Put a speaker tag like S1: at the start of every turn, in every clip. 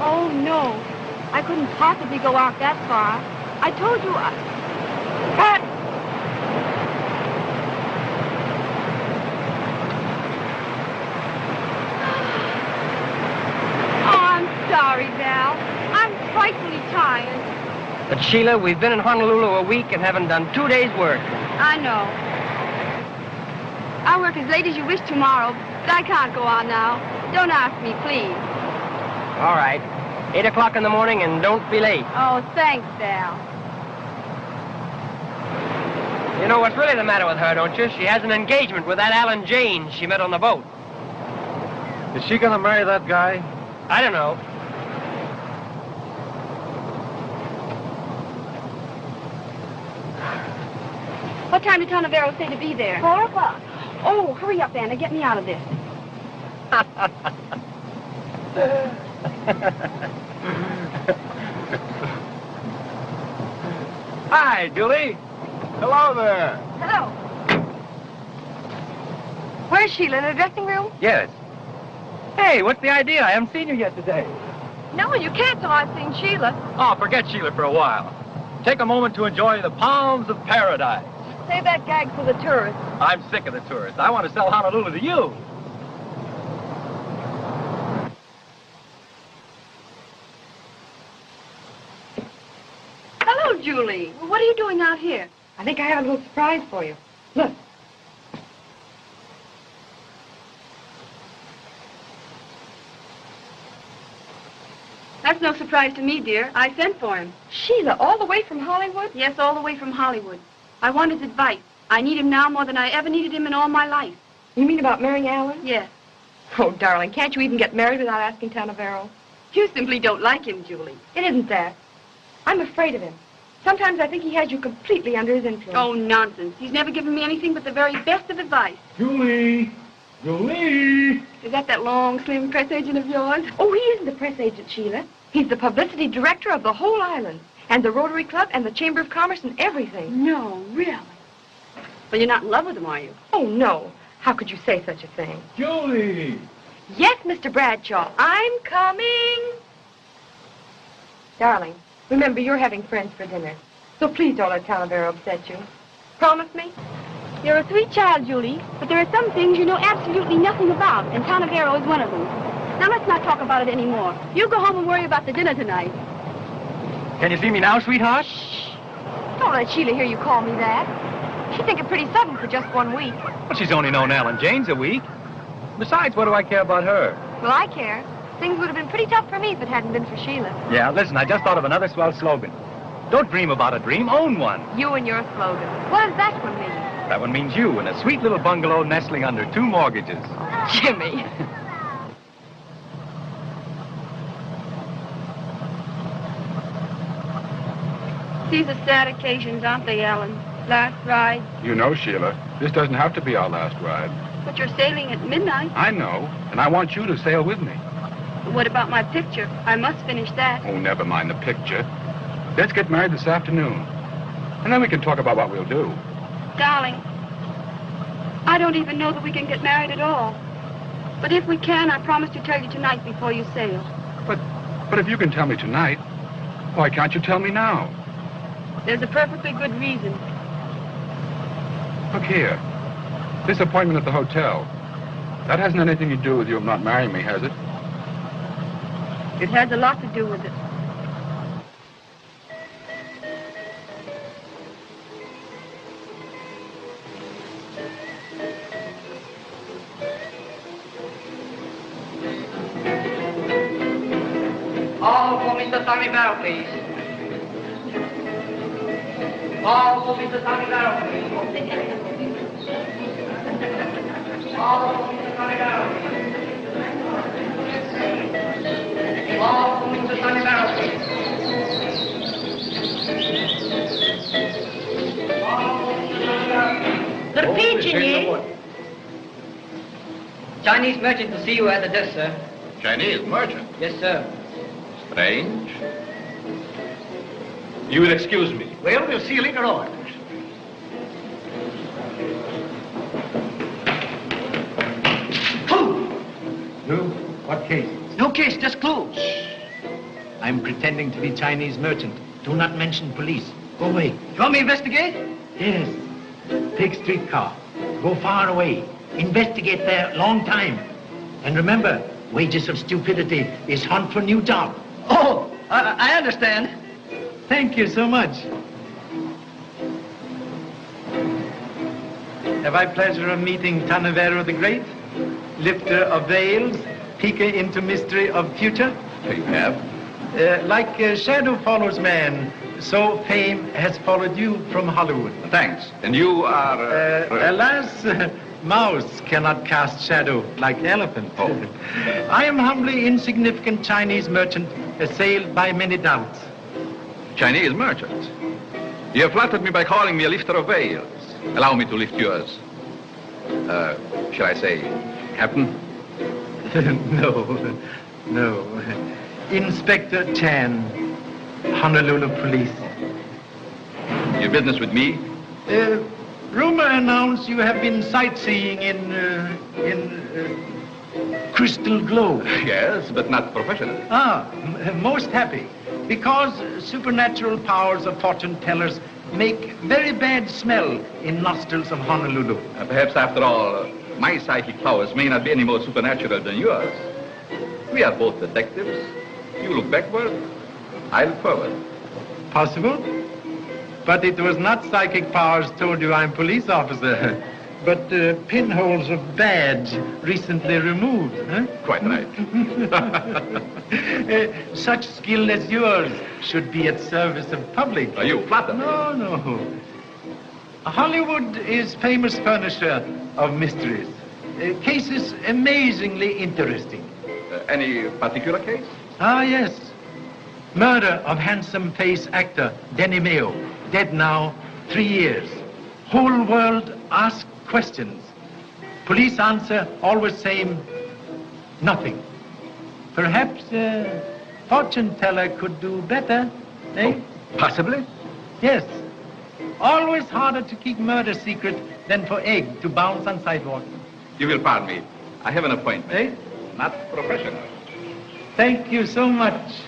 S1: Oh, no. I couldn't possibly go out that far. I told you Pat! Oh, I'm sorry, Val. I'm frightfully tired.
S2: But, Shelah, we've been in Honolulu a week and haven't done 2 days' work.
S1: I know. I'll work as late as you wish tomorrow, but I can't go on now. Don't ask me, please.
S2: All right. 8 o'clock in the morning, and don't be late.
S1: Oh, thanks, Val.
S2: You know what's really the matter with her, don't you? She has an engagement with that Alan Jaynes she met on the boat.
S3: Is she gonna marry that guy?
S2: I don't know.
S1: What time did Tarneverro say to be there? 4 o'clock. Oh, hurry up, Anna. Get me out of this.
S3: Hi, Julie. Hello there.
S1: Hello. Where's Shelah? In the dressing room?
S3: Yes. Hey, what's the idea? I haven't seen you yet today.
S1: No, you can't till I've seen Shelah.
S3: Oh, forget Shelah for a while. Take a moment to enjoy the palms of paradise.
S1: Save that gag for the tourists.
S3: I'm sick of the tourists. I want to sell Honolulu to you.
S1: Hello, Julie. What are you doing out here?
S4: I think I have a little surprise for you. Look.
S1: That's no surprise to me, dear. I sent for him.
S4: Shelah, all the way from Hollywood?
S1: Yes, all the way from Hollywood. I want his advice. I need him now more than I ever needed him in all my life.
S4: You mean about marrying Alan?
S1: Yes.
S4: Oh, darling, can't you even get married without asking Tarneverro?
S1: You simply don't like him, Julie.
S4: It isn't that. I'm afraid of him. Sometimes I think he has you completely under his influence.
S1: Oh, nonsense. He's never given me anything but the very best of advice.
S3: Julie! Julie!
S1: Is that long, slim press agent of yours?
S4: Oh, he isn't the press agent, Shelah. He's the publicity director of the whole island, and the Rotary Club, and the Chamber of Commerce, and everything.
S1: No, really? Well, you're not in love with him, are you?
S4: Oh, no. How could you say such a thing?
S3: Julie!
S4: Yes, Mr. Bradshaw, I'm coming. Darling, remember, you're having friends for dinner, so please don't let Tarneverro upset you. Promise me?
S1: You're a sweet child, Julie, but there are some things you know absolutely nothing about, and Tarneverro is one of them. Now, let's not talk about it anymore. You go home and worry about the dinner tonight.
S3: Can you see me now, sweetheart?
S4: Shh. Don't let Shelah hear you call me that. She'd think it pretty sudden for just 1 week.
S3: Well, she's only known Alan Jaynes a week. Besides, what do I care about her?
S4: Well, I care. Things would have been pretty tough for me if it hadn't been for Shelah.
S3: Yeah, listen, I just thought of another swell slogan. Don't dream about a dream, own one.
S4: You and your slogan. What does that one mean?
S3: That one means you in a sweet little bungalow nestling under 2 mortgages.
S4: Jimmy.
S1: These are sad occasions, aren't they, Alan? Last ride.
S5: You know, Shelah, this doesn't have to be our last ride.
S1: But you're sailing at midnight.
S5: I know, and I want you to sail with me.
S1: But what about my picture? I must finish that.
S5: Oh, never mind the picture. Let's get married this afternoon, and then we can talk about what we'll do.
S1: Darling, I don't even know that we can get married at all. But if we can, I promise to tell you tonight before you sail.
S5: But if you can tell me tonight, why can't you tell me now?
S1: There's a perfectly good reason.
S5: Look here. This appointment at the hotel, that hasn't anything to do with you not marrying me, has it?
S1: It has a lot to do with it.
S2: All for Mr. Tarneverro, please. All for Mr. Tarneverro, please. All for Mr. Tarneverro, please. All for Mr. Tarneverro, please. All for Mr. Tarneverro.
S6: The pigeon,
S2: Chinese merchant to see you at the desk, sir.
S5: Chinese merchant?
S2: Yes, sir.
S5: Strange. You will excuse me.
S6: Well, we'll see you later on.
S3: Lou, what case?
S6: No case, just clues.
S7: I'm pretending to be Chinese merchant. Do not mention police. Go away.
S6: You want me to investigate?
S7: Yes. Take streetcar. Go far away. Investigate there long time. And remember, wages of stupidity is hunt for new job.
S6: Oh, I understand.
S7: Thank you so much. Have I pleasure of meeting Tarneverro the Great, lifter of veils, peeker into mystery of future?
S5: You have.
S7: Like shadow follows man, so fame has followed you from Hollywood.
S5: Thanks. And you are...
S7: Alas, mouse cannot cast shadow like elephant.
S5: Oh.
S7: I am humbly insignificant Chinese merchant, assailed by many doubts.
S5: Chinese merchant. You have flattered me by calling me a lifter of veils. Allow me to lift yours. Shall I say, Captain?
S7: No. Inspector Chan, Honolulu Police.
S5: Your business with me?
S7: Rumor announced you have been sightseeing in Crystal Globe.
S5: Yes, but not professionally.
S7: Most happy. Because supernatural powers of fortune tellers make very bad smell in nostrils of Honolulu.
S5: Perhaps after all, my psychic powers may not be any more supernatural than yours. We are both detectives. You look backward, I look forward.
S7: Possible? But it was not psychic powers told you I'm police officer, but pinholes of badge recently removed. Huh?
S5: Quite right.
S7: Such skill as yours should be at service of public.
S5: Are you flatter?
S7: No. Hollywood is famous furnisher of mysteries. Cases amazingly interesting.
S5: Any particular case?
S7: Yes. Murder of handsome face actor Denny Mayo, dead now 3 years. Whole world ask questions. Police answer always same, nothing. Perhaps fortune teller could do better, eh?
S5: Oh, possibly.
S7: Yes. Always harder to keep murder secret than for egg to bounce on sidewalk.
S5: You will pardon me. I have an appointment.
S7: Eh?
S5: Not professional.
S7: Thank you so much.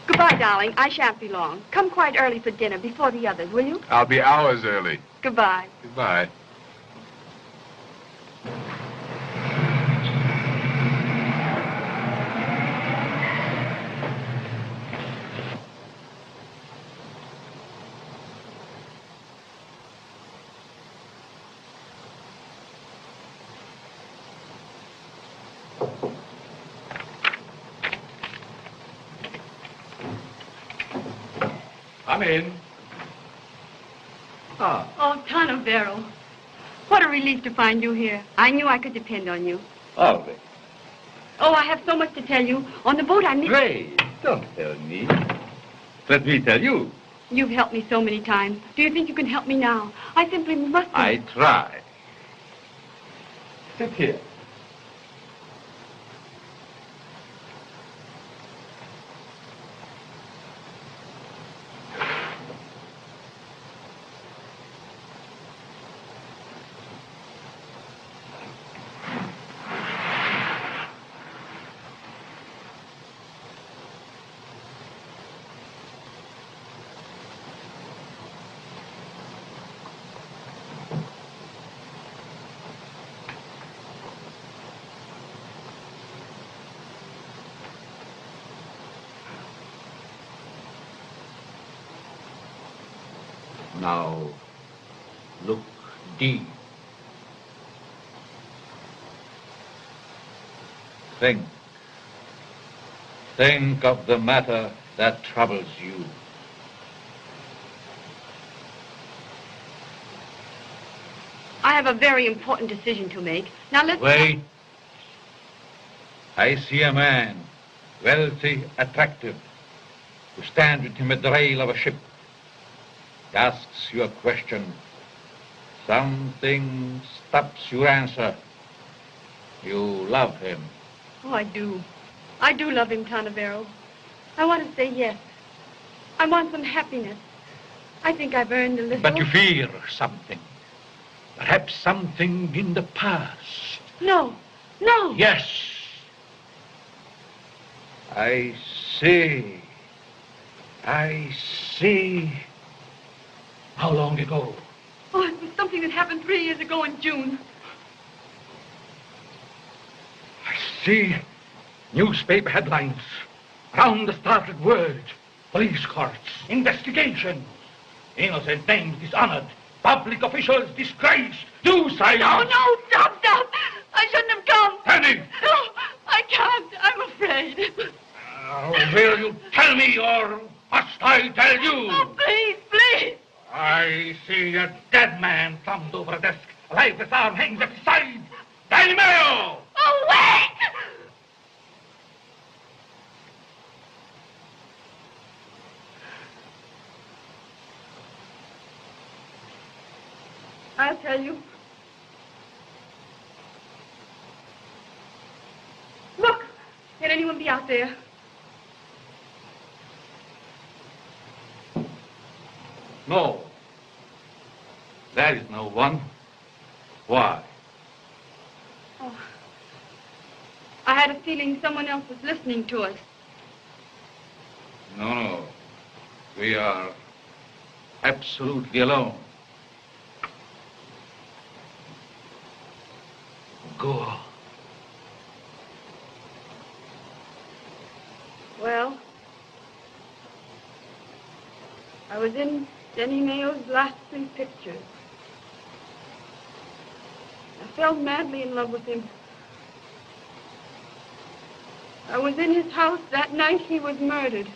S1: Goodbye, darling. I shan't be long. Come quite early for dinner before the others, will you?
S5: I'll be hours early.
S1: Goodbye.
S5: Goodbye. Come in.
S1: Oh, Tarneverro. What a relief to find you here. I knew I could depend on you.
S5: Always.
S1: Oh, I have so much to tell you. On the boat, I met...
S5: Pray, don't tell me. Let me tell you.
S1: You've helped me so many times. Do you think you can help me now? I simply must...
S5: I try. Sit here. Now, look deep. Think of the matter that troubles you.
S1: I have a very important decision to make. Now, let's...
S5: Wait. I see a man, wealthy, attractive, who stands with him at the rail of a ship. He asks you a question. Something stops your answer. You love him.
S1: Oh, I do. I do love him, Tarneverro. I want to say yes. I want some happiness.
S4: I think I've earned a little.
S7: But you fear something. Perhaps something in the past.
S4: No. No.
S7: Yes. I see. I see. How long ago?
S4: Oh, it was something that happened 3 years ago in June.
S7: I see newspaper headlines. Round the startled word. Police courts. Investigations. Innocent names dishonored. Public officials disgraced. Do silence.
S4: No, stop. I shouldn't have come.
S7: Penny!
S4: No, I can't. I'm afraid.
S7: Will you tell me or must I tell you?
S4: Oh, please.
S7: I see a dead man slumped over a desk. A lifeless arm hangs at his side. Tarneverro!
S4: Oh, wait! I'll tell you. Look! Can anyone be out there?
S7: No. There is no one. Why?
S4: Oh. I had a feeling someone else was listening to us.
S7: No. We are absolutely alone. Go.
S4: Well, I was in Denny Mayo's last 3 pictures. I fell madly in love with him. I was in his house that night he was murdered.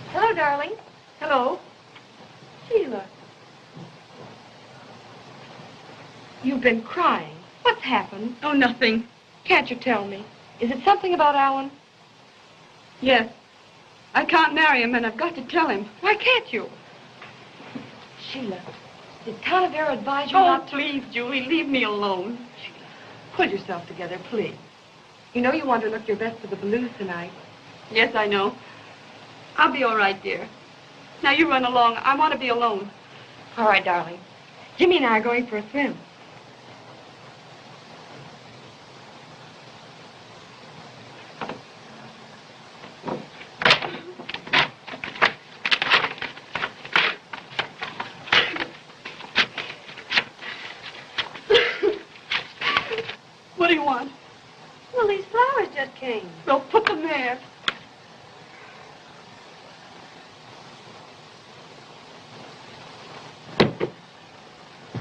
S1: Hello, darling.
S4: Hello? Shelah. You've been crying. What's happened? Oh, nothing. Can't you tell me? Is it something about Alan? Yes. I can't marry him, and I've got to tell him. Why can't you? Shelah, did Tarneverro advise you not to... Oh, please, Julie, leave me alone. Shelah, pull yourself together, please. You know you want to look your best for the blues tonight. Yes, I know. I'll be all right, dear. Now, you run along. I want to be alone. All right, darling. Jimmy and I are going for a swim. What do you want?
S1: Well, these flowers just came.
S4: Well, put them there.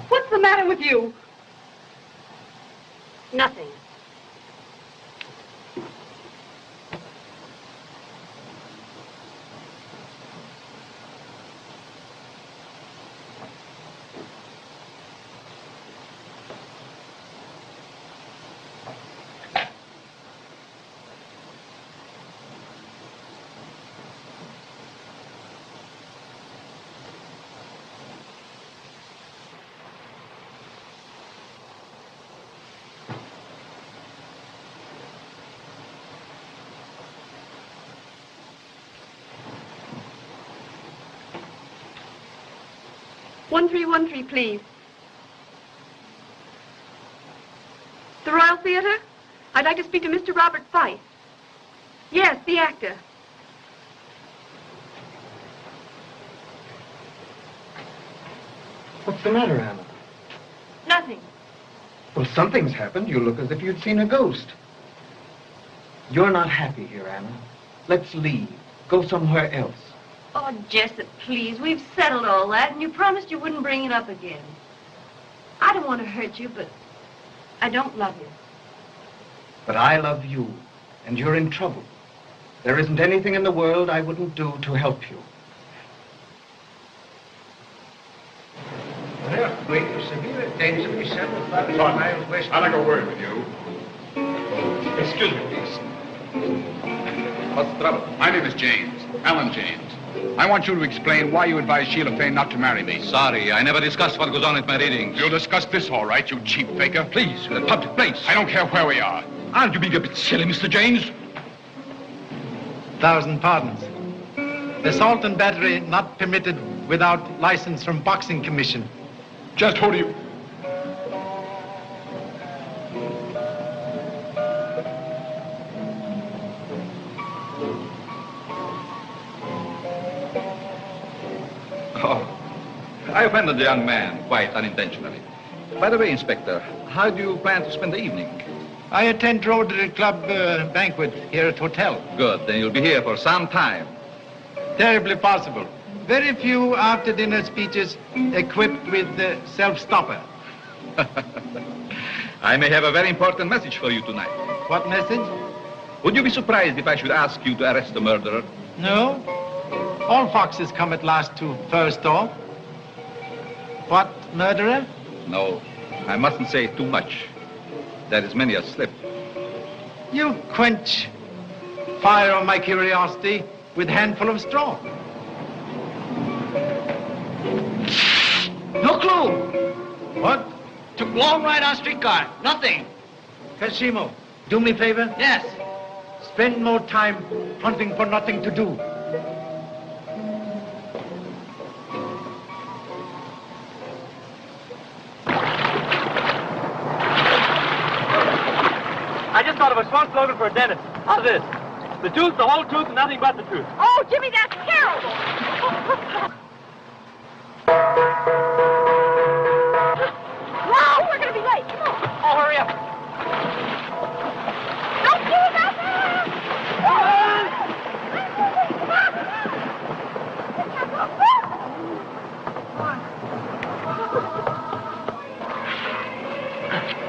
S4: What's the matter with you?
S1: Nothing.
S4: "1313, please. The Royal Theater? I'd like to speak to Mr. Robert Fife. Yes, the actor.
S8: What's the matter, Anna?
S4: Nothing.
S8: Well, something's happened. You look as if you'd seen a ghost. You're not happy here, Anna. Let's leave. Go somewhere else.
S9: Oh, Jessup, please. We've settled all that, and you promised you wouldn't bring it up again. I don't want to hurt you, but I don't love you.
S8: But I love you, and you're in trouble. There isn't anything in the world I wouldn't do to help you.
S10: The earthquake is severe, intensity, several thousand miles west.
S5: I'd like a word with you. Excuse me, please. What's the trouble? My name is Jaynes, Alan Jaynes. I want you to explain why you advised Shelah Fayne not to marry me.
S11: Sorry, I never discussed what goes on at my readings.
S5: You'll discuss this, all right, you cheap faker.
S11: Please, in a public place.
S5: I don't care where we are. Aren't you being a bit silly, Mr. Jaynes?
S7: 1,000 pardons. Assault and battery not permitted without license from Boxing Commission.
S5: Just who do you...
S11: Oh, I offended the young man quite unintentionally. By the way, Inspector, how do you plan to spend the evening?
S7: I attend Rotary Club banquet here at hotel.
S11: Good, then you'll be here for some time.
S7: Terribly possible. Very few after-dinner speeches equipped with self-stopper.
S11: I may have a very important message for you tonight.
S7: What message?
S11: Would you be surprised if I should ask you to arrest the murderer?
S7: No. All foxes come at last to first door. What, murderer?
S11: No, I mustn't say too much. There is many a slip.
S7: You quench fire of my curiosity with handful of straw.
S6: No clue.
S7: What?
S6: Took long ride on streetcar. Nothing.
S7: Kashimo, do me a favor?
S6: Yes.
S7: Spend more time hunting for nothing to do.
S3: I just thought of a smart slogan for a dentist. How's this? The truth, the whole truth, and nothing but the truth.
S1: Oh, Jimmy, that's terrible. Wow, we're going to be late. Come on.
S3: Oh, hurry up.
S1: Don't do that.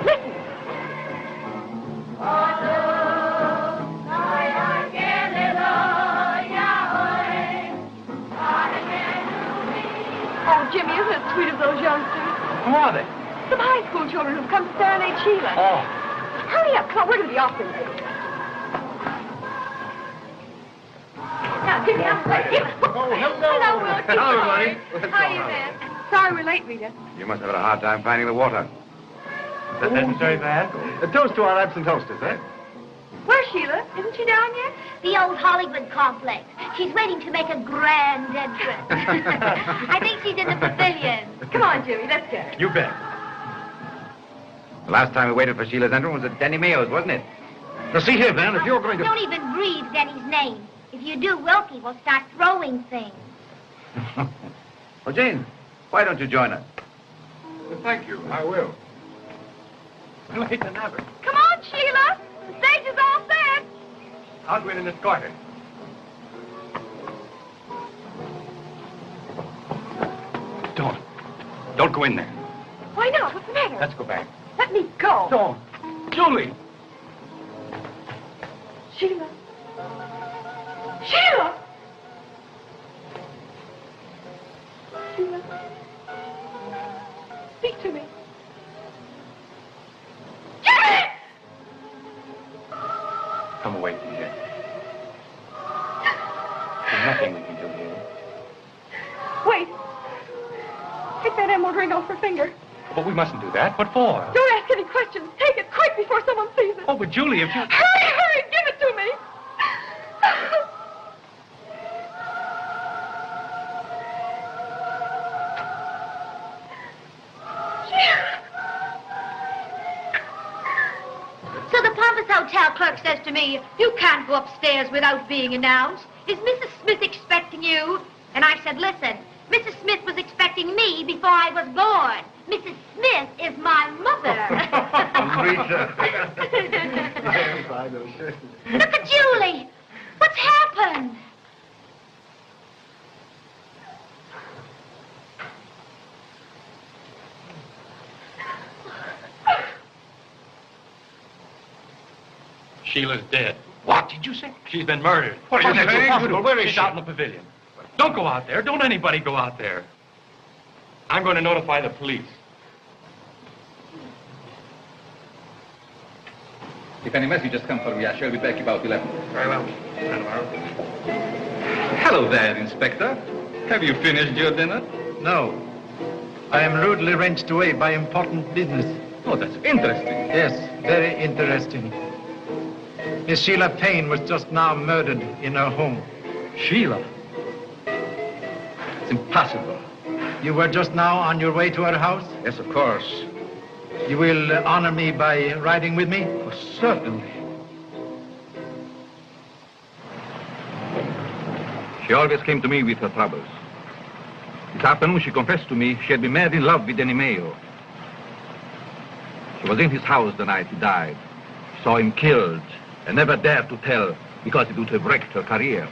S1: Listen. Oh, Jimmy, isn't it sweet of those youngsters?
S3: Who are they?
S1: Some high school children who've come to serenade Shelah.
S3: Oh.
S1: Hurry up, come on, we're going to be off in late. Now, Jimmy, I'm sorry.
S3: Oh, hello.
S1: Will.
S3: Hello, everybody.
S1: How are you, man? Sorry we're late, Rita.
S10: You must have had a hard time finding the water.
S3: That isn't very bad.
S10: A toast to our absent hostess, eh?
S1: Where's Shelah? Isn't she down yet?
S12: The old Hollywood complex. She's waiting to make a grand entrance. I think she's in the pavilion.
S1: Come on, Jimmy, let's go.
S3: You bet.
S10: The last time we waited for Sheila's entrance was at Denny Mayo's, wasn't it? Now, see here, Van, if you're going to...
S12: Don't even breathe Denny's name. If you do, Wilkie will start throwing things.
S10: Well, Jane, why don't you join us?
S5: Well, thank you. I will.
S3: Late than ever.
S1: Come on, Shelah. The stage is all set.
S3: I'll go in and escort her.
S10: Don't go in there.
S1: Why not? What's the matter?
S3: Let's go back.
S1: Let me go.
S3: Don't. Julie.
S1: Shelah. Shelah! Shelah. Speak to me. Jimmy!
S3: Come away from here. There's nothing we can do here.
S1: Wait. Take that emerald ring off her finger.
S3: But we mustn't do that. What for?
S1: Don't ask any questions. Take it quick before someone sees it.
S3: Oh, but Julie, if you...
S1: Hurry, give it to me.
S12: So the Pompous Hotel clerk says to me, you can't go upstairs without being announced. Is Mrs. Smith expecting you? And I said, listen, Mrs. Smith was expecting me before I was born. Mrs. Smith is my mother. Look at Julie. What's happened?
S7: Sheila's dead.
S3: What did you say?
S7: She's been murdered.
S3: What are you saying?
S7: Impossible.
S3: Where is
S7: She's
S3: she?
S7: out in the pavilion. Don't go out there. Don't anybody go out there. I'm going to notify the police.
S11: If any message has come for me, I shall be back about 11.
S7: Very well.
S11: Hello there, Inspector. Have you finished your dinner?
S7: No. I am rudely wrenched away by important business.
S11: Oh, that's interesting.
S7: Yes, very interesting. Miss Shelah Fayne was just now murdered in her home.
S11: Sheila? It's impossible.
S7: You were just now on your way to her house?
S11: Yes, of course.
S7: You will honor me by riding with me?
S11: Oh, certainly. She always came to me with her troubles. This afternoon she confessed to me she had been mad in love with Denimeo. She was in his house the night he died. She saw him killed and never dared to tell because it would have wrecked her career.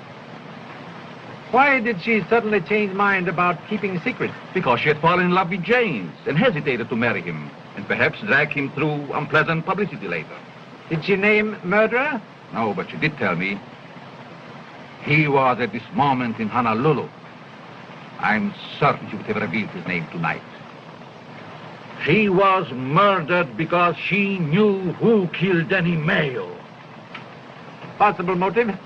S7: Why did she suddenly change mind about keeping secret?
S11: Because she had fallen in love with Jaynes and hesitated to marry him and perhaps drag him through unpleasant publicity later.
S7: Did she name murderer?
S11: No, but she did tell me he was at this moment in Honolulu. I'm certain she would have revealed his name tonight. She was murdered because she knew who killed Denimeo.
S7: Possible motive?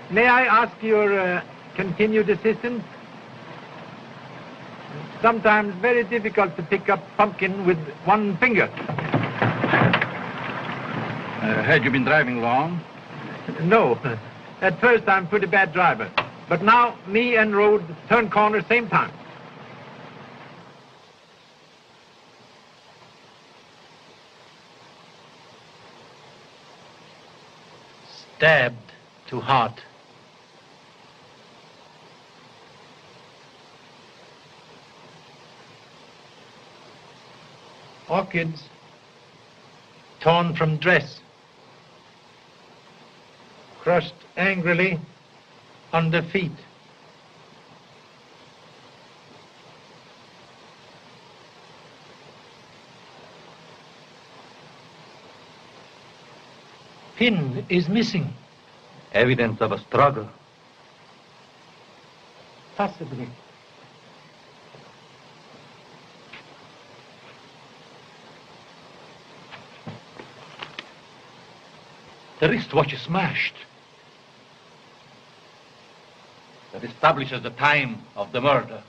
S7: May I ask your continued assistance? Sometimes very difficult to pick up pumpkin with one finger.
S11: Had you been driving long?
S7: No. At first I'm a pretty bad driver. But now me and road turn corner same time. Stabbed to heart. Orchids torn from dress, crushed angrily under feet. Pin is missing.
S11: Evidence of a struggle.
S7: Possibly.
S11: The wristwatch is smashed. That establishes the time of the murder.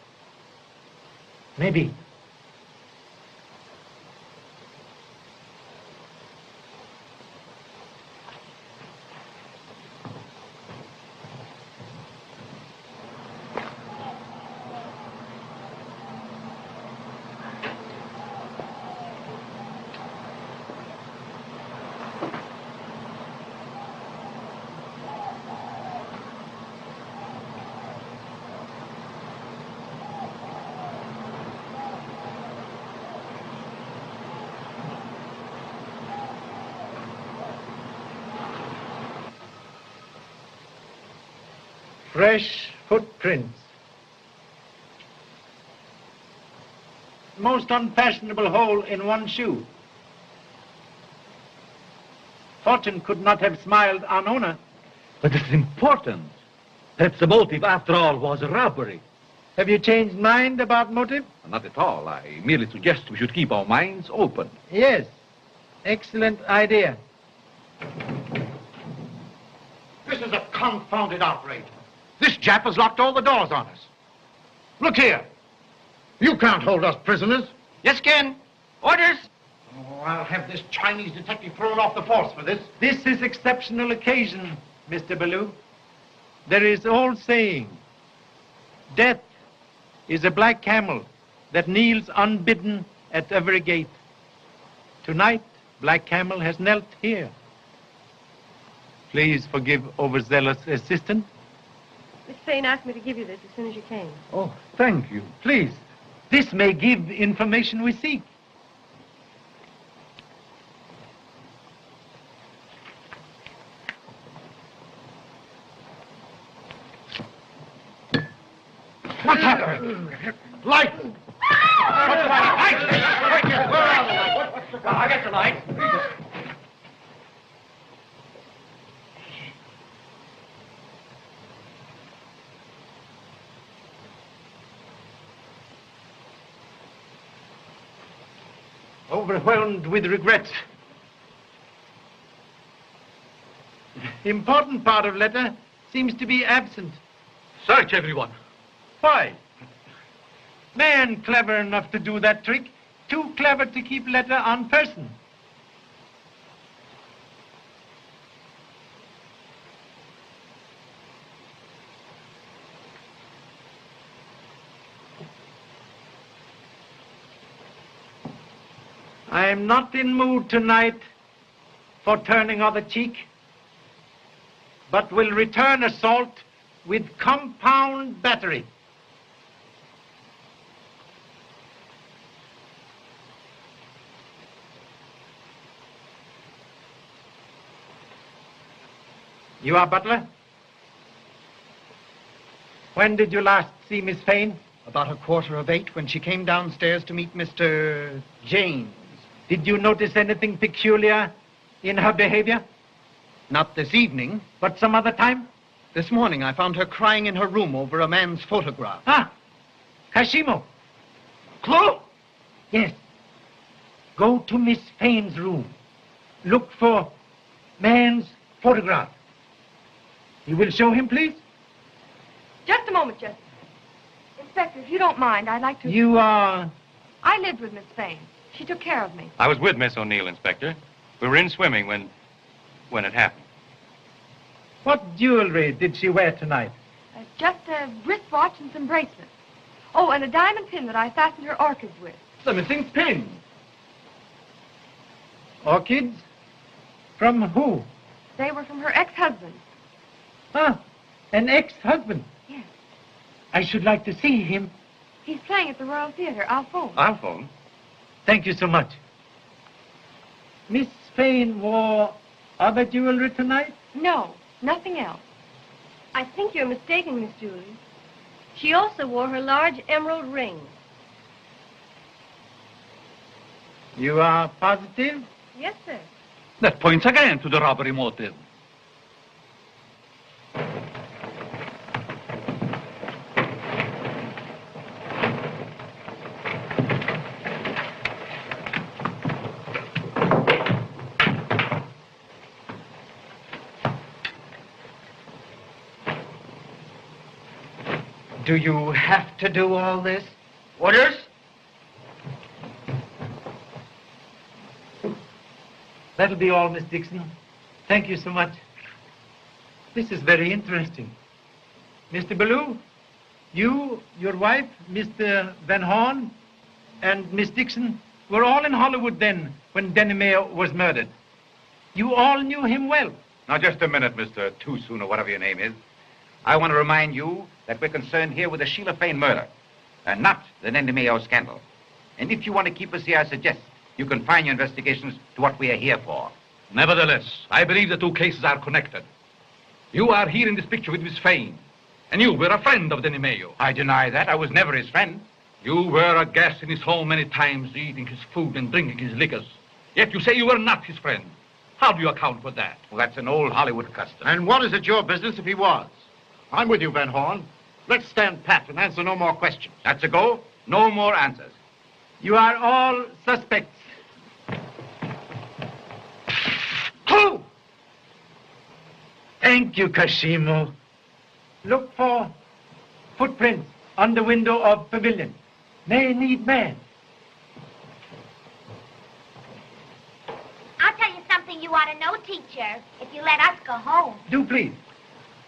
S7: Maybe. Fresh footprints. Most unfashionable hole in one shoe. Fortune could not have smiled on owner.
S11: But it's important. Perhaps the motive, after all, was a robbery.
S7: Have you changed mind about motive?
S11: Not at all. I merely suggest we should keep our minds open.
S7: Yes. Excellent idea.
S8: This is a confounded outrage. This Jap has locked all the doors on us. Look here. You can't hold us prisoners.
S6: Yes, Ken. Orders.
S8: Oh, I'll have this Chinese detective thrown off the force for this.
S7: This is exceptional occasion, Mr. Ballou. There is old saying, death is a black camel that kneels unbidden at every gate. Tonight, Black Camel has knelt here. Please forgive overzealous assistant.
S9: Miss Fayne asked me to give you this as soon as you came.
S11: Oh, thank you.
S7: Please, this may give information we seek.
S8: What's happening? Light!
S6: I got the light.
S7: overwhelmed with regrets. Important part of letter seems to be absent.
S3: Search everyone.
S7: Why? Man clever enough to do that trick. Too clever to keep letter on person. I am not in mood tonight for turning other cheek, but will return assault with compound battery. You are Butler? When did you last see Miss Fayne?
S13: About 8:15 when she came downstairs to meet Mr. Jaynes.
S7: Did you notice anything peculiar in her behavior?
S13: Not this evening.
S7: But some other time?
S13: This morning I found her crying in her room over a man's photograph.
S7: Ah, Kashimo.
S13: Clue?
S7: Yes. Go to Miss Fayne's room. Look for man's photograph. You will show him, please?
S4: Just a moment, Jesse. Inspector, if you don't mind, I'd like to...
S7: You are...
S4: I lived with Miss Fayne. She took care of me.
S14: I was with Miss O'Neill, Inspector. We were in swimming when it happened.
S7: What jewelry did she wear tonight?
S4: Just a wristwatch and some bracelets. Oh, and a diamond pin that I fastened her orchids with.
S7: The missing pin. Orchids? From who?
S4: They were from her ex-husband.
S7: Ah, an ex-husband?
S4: Yes.
S7: I should like to see him.
S4: He's playing at the Royal Theatre. I'll phone.
S14: I'll phone.
S7: Thank you so much. Miss Fayne wore other jewelry tonight?
S4: No, nothing else.
S9: I think you're mistaken, Miss Julie. She also wore her large emerald ring.
S7: You are positive?
S9: Yes, sir.
S3: That points again to the robbery motive.
S13: Do you have to do all this?
S6: Orders?
S7: That'll be all, Miss Dixon. Thank you so much. This is very interesting. Mr. Ballou, you, your wife, Mr. Van Horn, and Miss Dixon were all in Hollywood then when Denny Mayo was murdered. You all knew him well.
S10: Now, just a minute, Mr. Too Soon, or whatever your name is. I want to remind you that we're concerned here with the Shelah Fayne murder, and not the Denny Mayo scandal. And if you want to keep us here, I suggest you confine your investigations to what we are here for.
S3: Nevertheless, I believe the two cases are connected. You are here in this picture with Miss Fayne, and you were a friend of Denny Mayo.
S10: I deny that. I was never his friend.
S3: You were a guest in his home many times, eating his food and drinking his liquors. Yet you say you were not his friend. How do you account for that?
S10: Well, that's an old Hollywood custom.
S8: And what is it your business if he was? I'm with you, Van Horn. Let's stand pat and answer no more questions.
S10: That's a go. No more answers.
S7: You are all suspects.
S8: Clue!
S7: Thank you, Kashimo. Look for footprints on the window of pavilion. May need man.
S12: I'll tell you something you ought to know, teacher, if you let us go home.
S7: Do please.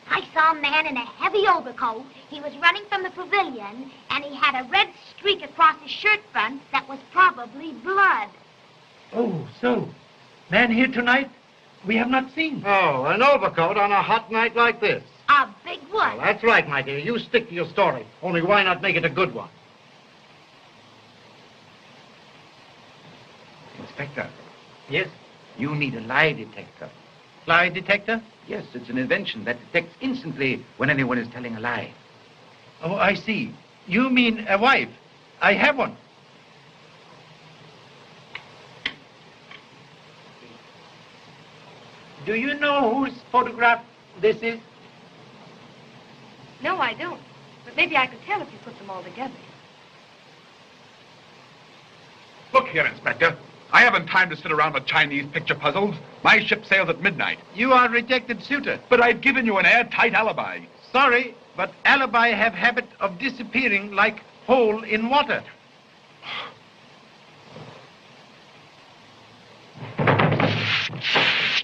S12: I saw a man in a heavy overcoat. He was running from the pavilion, and he had a red streak across his shirt front that was probably blood.
S7: Oh, so. Man here tonight we have not seen.
S8: Oh, an overcoat on a hot night like this.
S12: A big one.
S8: Well, that's right, my dear. You stick to your story. Only why not make it a good one?
S10: Inspector.
S7: Yes?
S10: You need a lie detector.
S7: Lie detector?
S10: Yes, it's an invention that detects instantly when anyone is telling a lie.
S7: Oh, I see. You mean a wife. I have one. Do you know whose photograph this is?
S4: No, I don't. But maybe I could tell if you put them all together.
S8: Look here, Inspector.
S5: I haven't time to sit around with Chinese picture puzzles. My ship sails at midnight.
S7: You are rejected suitor.
S5: But I've given you an airtight alibi.
S7: Sorry, but alibi have habit of disappearing like hole in water.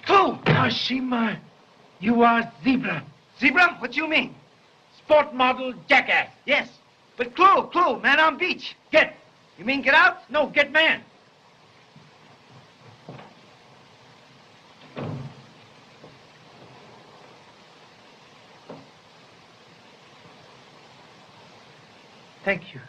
S6: Clue!
S7: Kashima, you are zebra.
S6: Zebra? What do you mean?
S7: Sport model jackass.
S6: Yes. But clue, man on beach.
S7: Get.
S6: You mean get out?
S7: No, get man. Thank you.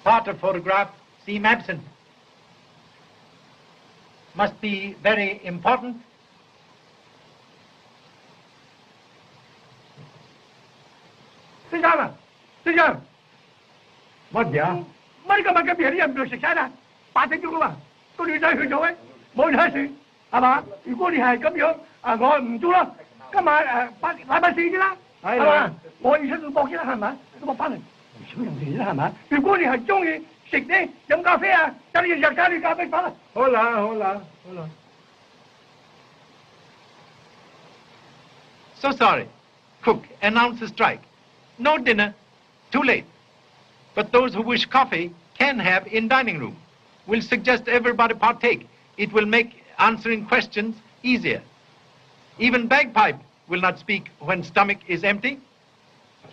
S7: Part of photograph seem absent. Must be very important.
S6: Sit down. Sit down.
S7: What, yeah?
S6: Mấy cái bằng cái biển em được sạch sẽ nè. Bà thấy chú mà. Cô đi ra hưởng đâu ấy. Mỗi hai sự. À bà, cô đi hài cấm dưỡng. À ngồi chú đó. Cái mà bà sĩ chứ đó. À bà, ngồi ý sách bọc chứ đó hả mà. Cái bọc bán này. Chú làm gì đó hả mà. Vì cô đi hài chung đi. Xịt đi. Chấm cà phê à. Cho đi giặc ra đi cà phê phá.
S7: Hola. So sorry. Cook, announce a strike. No dinner. Too late. But those who wish coffee can have in dining room. We'll suggest everybody partake. It will make answering questions easier. Even bagpipe will not speak when stomach is empty.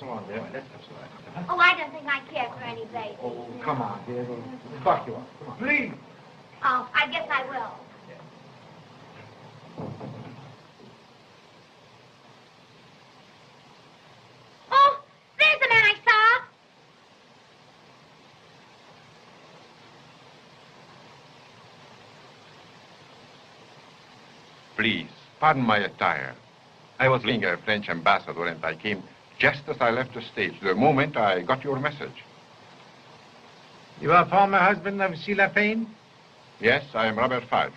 S12: Oh, I don't think I care for any baby.
S8: Oh, come on, dear. Fuck you up. Come on.
S6: Please.
S12: Oh, I guess I will. Oh, there's the man I saw.
S15: Please, pardon my attire. I was being a French ambassador and I came just as I left the stage, the moment I got your message.
S7: You are former husband of Shelah Fayne?
S15: Yes, I am Robert Five.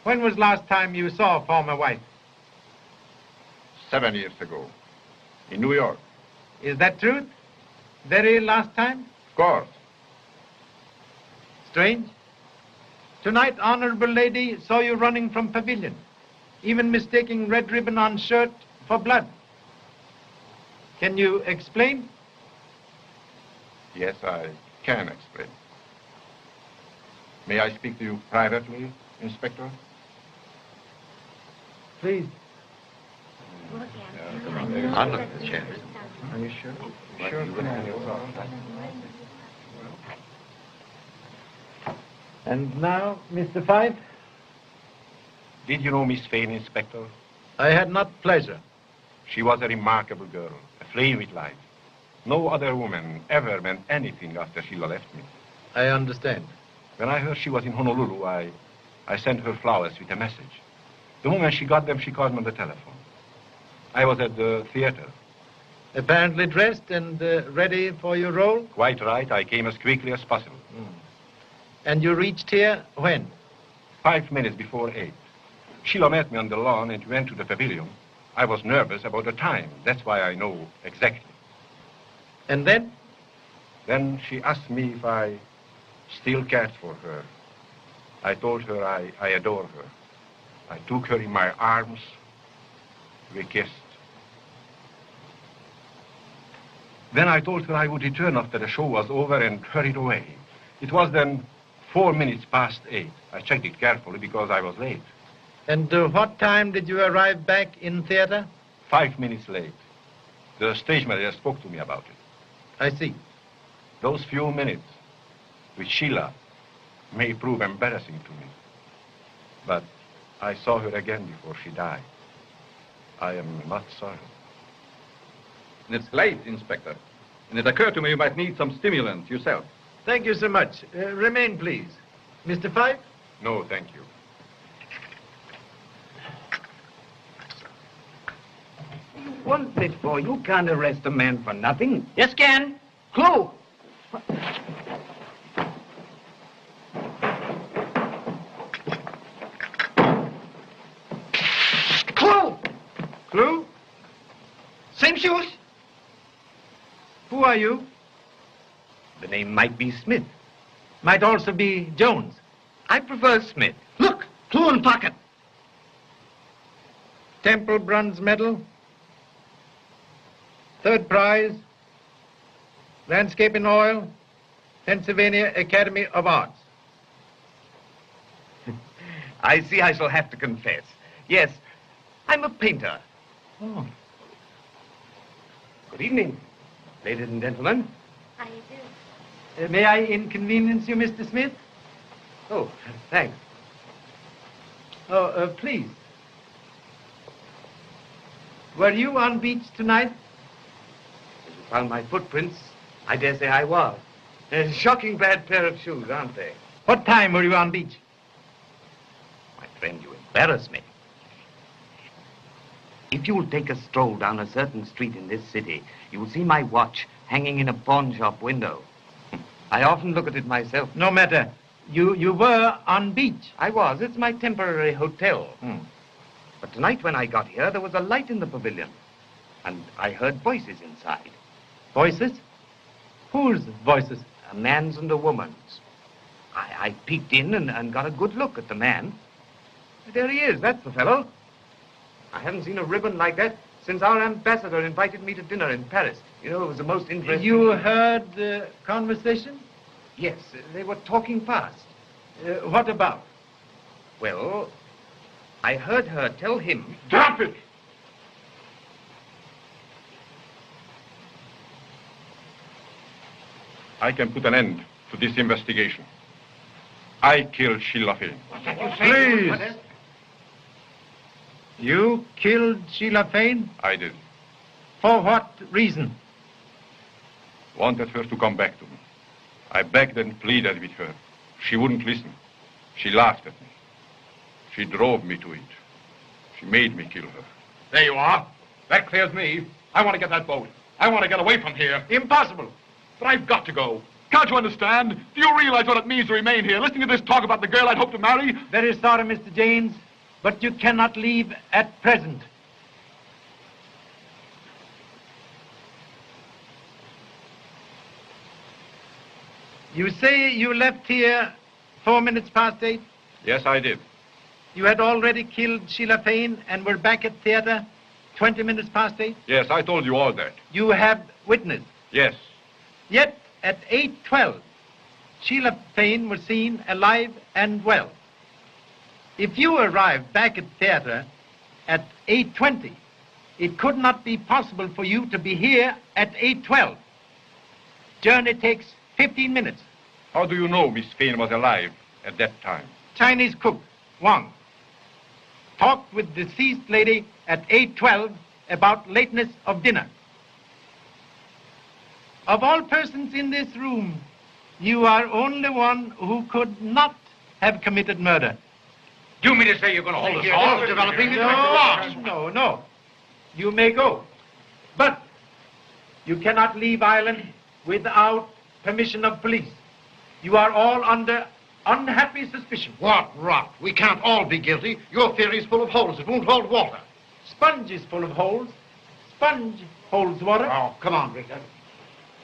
S7: When was last time you saw a former wife?
S15: 7 years ago, in New York.
S7: Is that truth? Very last time?
S15: Of course.
S7: Strange. Tonight, honorable lady saw you running from pavilion, even mistaking red ribbon on shirt for blood. Can you explain?
S15: Yes, I can explain. May I speak to you privately, Inspector?
S7: Please.
S15: Under the chair.
S7: Are you sure?
S15: Sure.
S7: And now, Mr. Five?
S15: Did you know Miss Fayne, Inspector?
S7: I had not pleasure.
S15: She was a remarkable girl, a flame with life. No other woman ever meant anything after Shelah left me.
S7: I understand.
S15: When I heard she was in Honolulu, I sent her flowers with a message. The moment she got them, she called me on the telephone. I was at the theater.
S7: Apparently dressed and ready for your role?
S15: Quite right. I came as quickly as possible.
S7: And you reached here when?
S15: 5 minutes before 8. Shelah met me on the lawn and went to the pavilion. I was nervous about the time. That's why I know exactly.
S7: And then?
S15: Then she asked me if I still cared for her. I told her I adore her. I took her in my arms. We kissed. Then I told her I would return after the show was over and hurried away. It was then 4 minutes past 8. I checked it carefully because I was late.
S7: And what time did you arrive back in theater?
S15: 5 minutes late. The stage manager spoke to me about it.
S7: I see.
S15: Those few minutes with Shelah may prove embarrassing to me. But I saw her again before she died. I am not sorry.
S3: It's late, Inspector. And it occurred to me you might need some stimulant yourself.
S7: Thank you so much. Remain, please. Mr. Five?
S15: No, thank you.
S6: One bit for you can't arrest a man for nothing. Yes, can. Clue.
S7: are you?
S8: The name might be Smith.
S7: Might also be Jones.
S8: I prefer Smith.
S13: Look, clue in pocket.
S7: Temple Bronze Medal. Third prize. Landscape in oil. Pennsylvania Academy of Arts.
S8: I see I shall have to confess. Yes, I'm a painter.
S7: Oh.
S8: Good evening, ladies and gentlemen.
S12: How do you do?
S7: May I inconvenience you, Mr. Smith?
S8: Oh, thanks.
S7: Oh, please. Were you on beach tonight?
S8: As you found my footprints, I dare say I was. A shocking bad pair of shoes, aren't they?
S7: What time were you on beach?
S8: My friend, you embarrass me. If you'll take a stroll down a certain street in this city, you'll see my watch hanging in a pawn shop window. I often look at it myself.
S7: No matter. You were on beach.
S8: I was. It's my temporary hotel. But tonight when I got here, there was a light in the pavilion. And I heard voices inside.
S7: Voices? Whose voices?
S8: A man's and a woman's. I peeked in and got a good look at the man. There he is. That's the fellow. I haven't seen a ribbon like that since our ambassador invited me to dinner in Paris. You know, it was the most interesting...
S7: You heard the conversation?
S8: Yes, they were talking fast.
S7: What about?
S8: Well, I heard her tell him...
S3: Drop it!
S15: I can put an end to this investigation. I killed Shelah Fayne.
S7: Please. You killed Shelah Fayne?
S15: I did.
S7: For what reason?
S15: Wanted her to come back to me. I begged and pleaded with her. She wouldn't listen. She laughed at me. She drove me to it. She made me kill her.
S3: There you are. That clears me. I want to get that boat. I want to get away from here.
S7: Impossible.
S3: But I've got to go. Can't you understand? Do you realize what it means to remain here, listening to this talk about the girl I'd hoped to marry?
S7: Very sorry, Mr. Jaynes, but you cannot leave at present. You say you left here 4 minutes past 8?
S15: Yes, I did.
S7: You had already killed Shelah Fayne and were back at theater 20 minutes past 8?
S15: Yes, I told you all that.
S7: You have witnessed?
S15: Yes.
S7: Yet at 8:12, Shelah Fayne was seen alive and well. If you arrived back at theater at 8:20, it could not be possible for you to be here at 8:12. Journey takes 15 minutes.
S15: How do you know Miss Fayne was alive at that time?
S7: Chinese cook, Wang, talked with deceased lady at 8:12 about lateness of dinner. Of all persons in this room, you are only one who could not have committed murder.
S8: Do you mean to say you're going to hold us all? Developing into
S7: No. You may go. But you cannot leave Ireland without permission of police. You are all under unhappy suspicion.
S8: What rot. We can't all be guilty. Your theory's full of holes. It won't hold water.
S7: Sponge is full of holes. Sponge holds water.
S8: Oh, come on, Rita.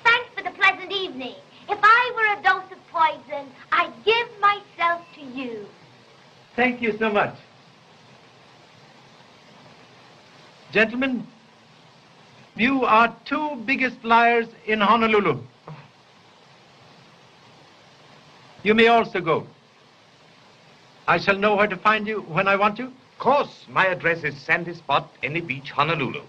S12: Thanks for the pleasant evening. If I were a dose of poison, I'd give myself to you.
S7: Thank you so much. Gentlemen, you are two biggest liars in Honolulu. You may also go. I shall know where to find you when I want you.
S8: Of course. My address is Sandy Spot, Any Beach, Honolulu.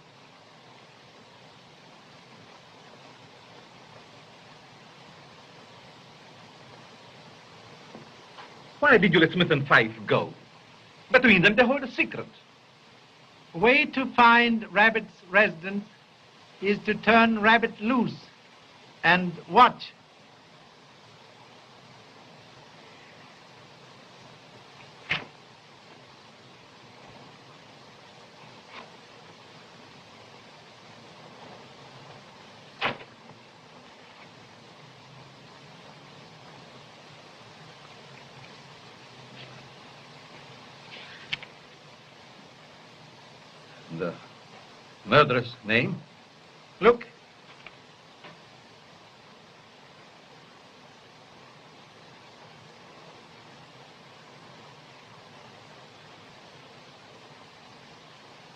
S3: Why did you let Smith and Fife go? Between them, they hold a secret.
S7: Way to find Rabbit's residence is to turn Rabbit loose and watch.
S3: The murderer's name?
S7: Look.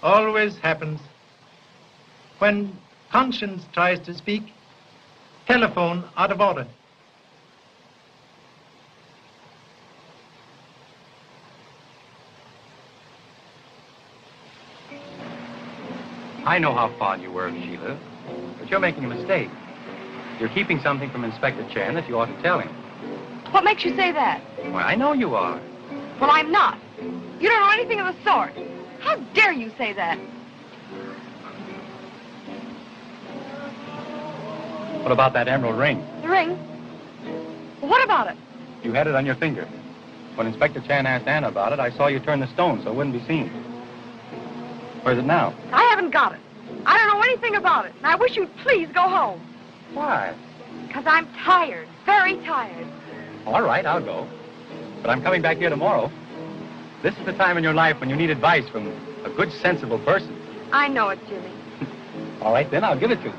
S7: Always happens. When conscience tries to speak, telephone out of order.
S14: I know how fond you were of Shelah, but you're making a mistake. You're keeping something from Inspector Chan that you ought to tell him.
S4: What makes you say that?
S14: Well, I know you are.
S4: Well, I'm not. You don't know anything of the sort. How dare you say that?
S14: What about that emerald ring?
S4: The ring? Well, what about it?
S14: You had it on your finger. When Inspector Chan asked Anna about it, I saw you turn the stone so it wouldn't be seen. Where's it now?
S4: I haven't got it. I don't know anything about it, and I wish you'd please go home.
S14: Why?
S4: Because I'm tired, very tired.
S14: All right, I'll go. But I'm coming back here tomorrow. This is the time in your life when you need advice from a good, sensible person.
S4: I know it, Jimmy.
S14: All right, then, I'll give it to you.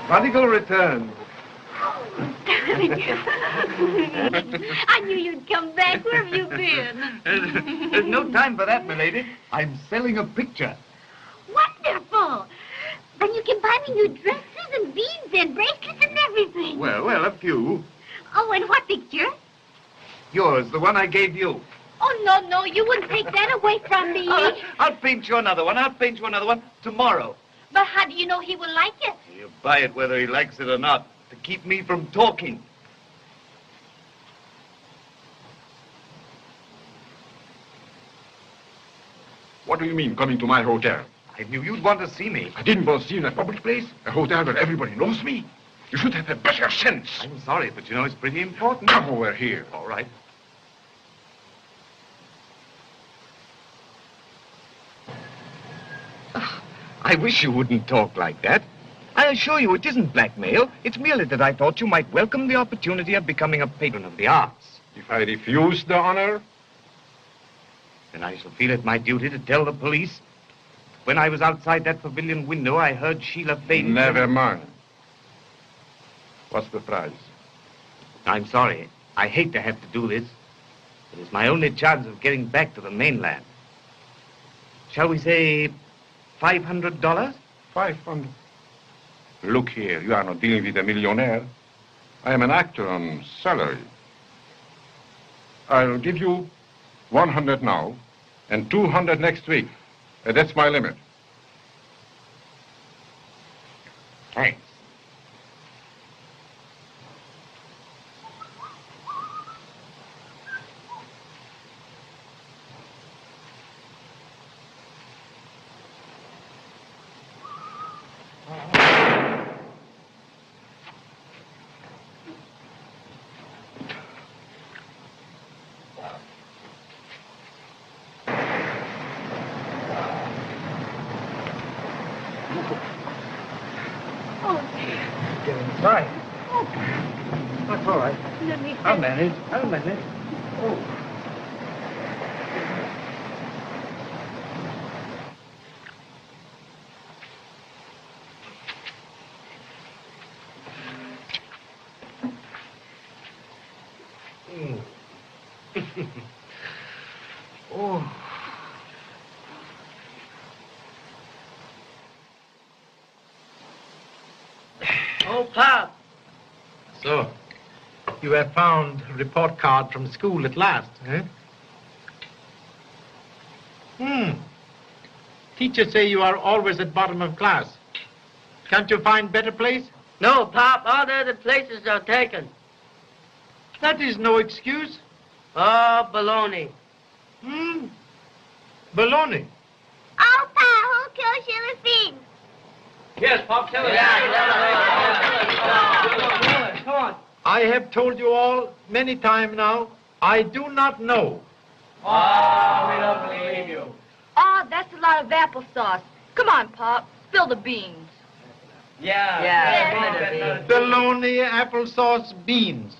S8: Prodigal returned.
S12: I knew you'd come back. Where have you been?
S8: There's no time for that, milady. I'm selling a picture.
S12: Wonderful. Then you can buy me new dresses and beads and bracelets and everything.
S8: Well, a few.
S12: Oh, and what picture?
S8: Yours, the one I gave you.
S12: Oh, no, you wouldn't take that away from me.
S8: I'll paint you another one. Tomorrow.
S12: But how do you know he will like it?
S8: You buy it whether he likes it or not, to keep me from talking.
S5: What do you mean, coming to my hotel?
S8: I knew you'd want to see me.
S5: I didn't want to see you in a public place. A hotel where everybody knows me. You should have a better sense.
S8: I'm sorry, but you know it's pretty important.
S5: Come over here.
S8: All right. I wish you wouldn't talk like that. I assure you it isn't blackmail. It's merely that I thought you might welcome the opportunity of becoming a patron of the arts.
S15: If I refuse the honor?
S8: Then I shall feel it my duty to tell the police. When I was outside that pavilion window, I heard Shelah Fayne...
S15: Never mind. What's the price?
S8: I'm sorry. I hate to have to do this. It is my only chance of getting back to the mainland. Shall we say $500?
S15: 500. Look here, you are not dealing with a millionaire. I am an actor on salary. I'll give you 100 now and 200 next week. That's my limit.
S8: Thanks.
S7: Right. That's all right. I'll manage. Oh.
S8: Oh.
S2: Oh, Pop.
S7: So, you have found a report card from school at last, eh? Teachers say you are always at bottom of class. Can't you find better place?
S2: No, Pop. All the other places are taken.
S7: That is no excuse.
S2: Oh, baloney.
S7: Baloney.
S12: Oh, Pa, who killed Shelah Fayne?
S2: Yes, Pop, tell us. Come on.
S7: I have told you all many times now, I do not know.
S2: Oh, we don't believe you.
S4: Oh, that's a lot of applesauce. Come on, Pop. Spill the beans.
S2: Yeah.
S7: Baloney, applesauce, beans.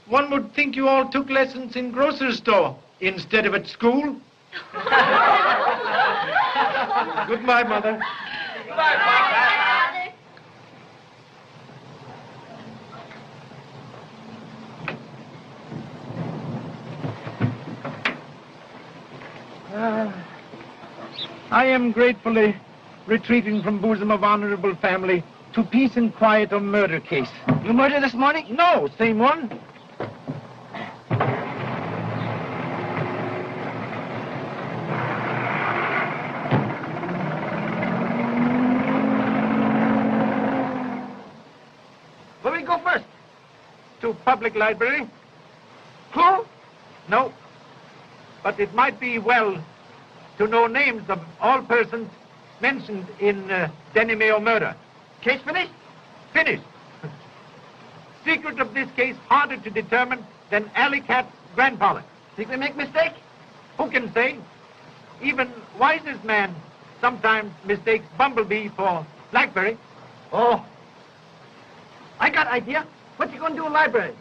S7: One would think you all took lessons in grocery store instead of at school. Goodbye, Mother.
S2: Goodbye, Pop.
S7: I am gratefully retreating from bosom of honorable family to peace and quiet of murder case.
S2: You murdered this morning?
S7: No, same one.
S2: Where we go first?
S7: To public library.
S2: Clue?
S7: No. But it might be well to know names of all persons mentioned in Denny Mayo murder.
S2: Case finished?
S7: Finished. Secret of this case harder to determine than Alley Cat's grandfather.
S2: Think we make mistake?
S7: Who can say? Even wisest man sometimes mistakes bumblebee for blackberry.
S2: Oh. I got idea. What you gonna do in library?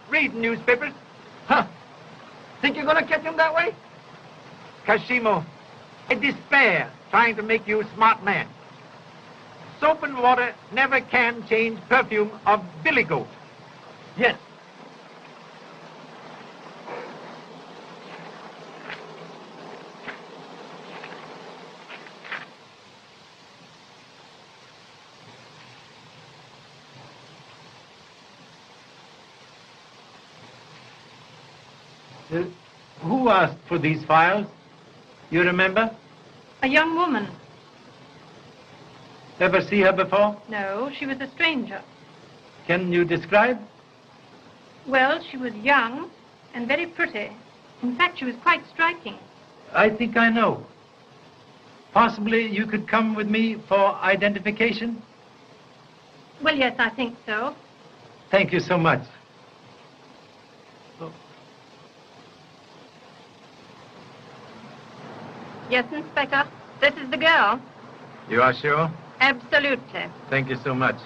S7: Read newspapers.
S2: Huh. Think you're gonna catch him that way?
S7: Kashimo, I despair trying to make you a smart man. Soap and water never can change perfume of billy goat.
S2: Yes.
S7: Who asked for these files? You remember?
S16: A young woman.
S7: Ever see her before?
S16: No, she was a stranger.
S7: Can you describe?
S16: Well, she was young and very pretty. In fact, she was quite striking.
S7: I think I know. Possibly you could come with me for identification?
S16: Well, yes, I think so.
S7: Thank you so much.
S16: Yes, Inspector. This is the girl.
S7: You are sure?
S16: Absolutely.
S7: Thank you so much.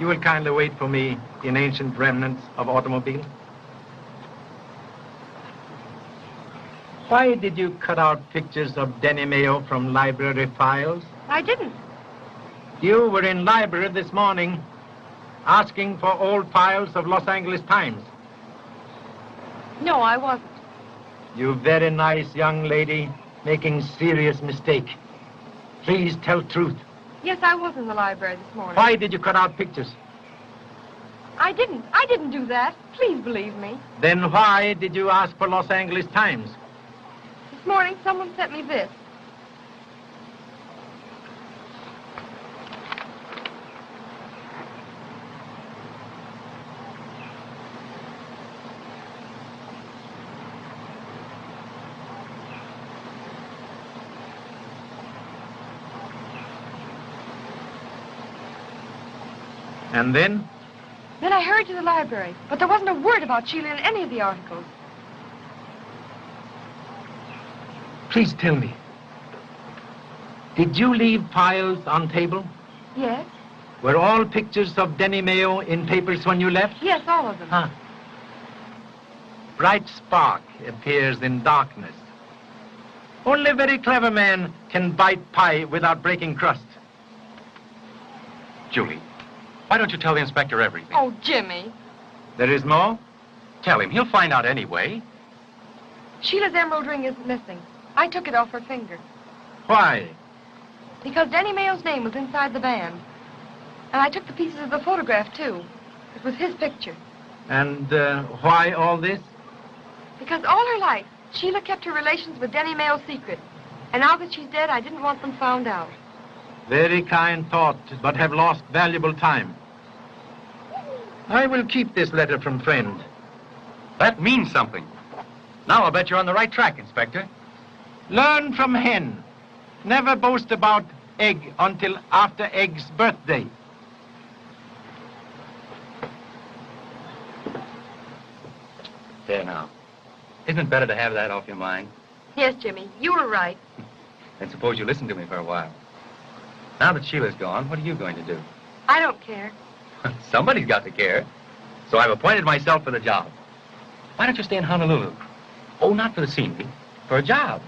S7: You will kindly wait for me in ancient remnants of automobile? Why did you cut out pictures of Denny Mayo from library files?
S16: I didn't.
S7: You were in library this morning asking for old files of Los Angeles Times.
S4: No, I wasn't.
S7: You very nice young lady making serious mistake. Please tell truth.
S4: Yes, I was in the library this morning.
S7: Why did you cut out pictures?
S4: I didn't do that. Please believe me.
S7: Then why did you ask for Los Angeles Times?
S4: This morning, someone sent me this.
S7: And then?
S4: Then I hurried to the library, but there wasn't a word about Shelah in any of the articles.
S7: Please tell me. Did you leave files on table?
S4: Yes?
S7: Were all pictures of Denny Mayo in papers when you left?
S4: Yes, all of them.
S7: Huh. Bright spark appears in darkness. Only a very clever man can bite pie without breaking crust.
S14: Julie, why don't you tell the inspector everything?
S4: Oh, Jimmy.
S7: There is more?
S14: Tell him. He'll find out anyway.
S4: Sheila's emerald ring isn't missing. I took it off her finger.
S7: Why?
S4: Because Denny Mayo's name was inside the band. And I took the pieces of the photograph, too. It was his picture.
S7: And why all this?
S4: Because all her life, Shelah kept her relations with Denny Mayo secret. And now that she's dead, I didn't want them found out.
S7: Very kind thought, but have lost valuable time. I will keep this letter from friend.
S14: That means something. Now I'll bet you're on the right track, Inspector.
S7: Learn from hen. Never boast about egg until after egg's birthday.
S14: There now. Isn't it better to have that off your mind?
S4: Yes, Jimmy, you were right.
S14: And suppose you listen to me for a while. Now that Sheila's gone, what are you going to do?
S4: I don't care.
S14: Somebody's got to care. So I've appointed myself for the job. Why don't you stay in Honolulu? Oh, not for the scenery, for a job.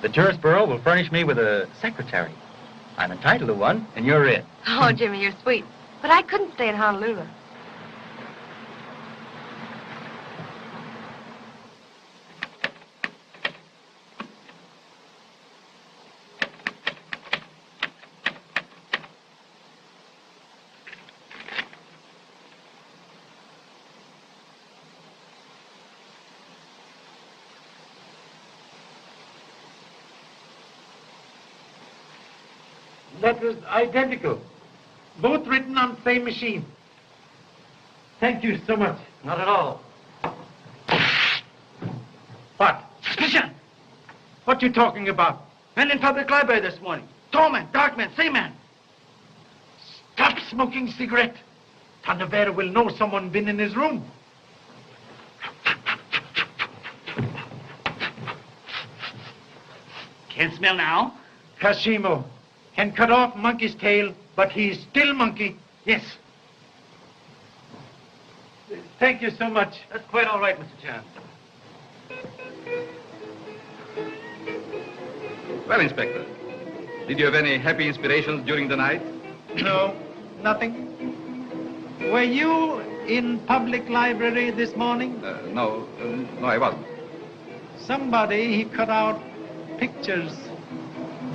S14: The tourist bureau will furnish me with a secretary. I'm entitled to one, and you're it.
S4: Oh, Jimmy, you're sweet. But I couldn't stay in Honolulu.
S7: That was identical. Both written on same machine. Thank you so much.
S14: Not at all.
S7: What? Suspicion! What you talking about?
S6: Men in public library this morning. Tall man, dark man, same man.
S7: Stop smoking cigarette. Tarneverro will know someone been in his room.
S6: Can't smell now.
S7: Kashimo can cut off monkey's tail, but he's still monkey. Yes. Thank you so much.
S14: That's quite all right, Mr. Chan.
S5: Well, Inspector, did you have any happy inspirations during the night?
S7: No, nothing. Were you in public library this morning?
S5: No, I wasn't.
S7: Somebody, he cut out pictures,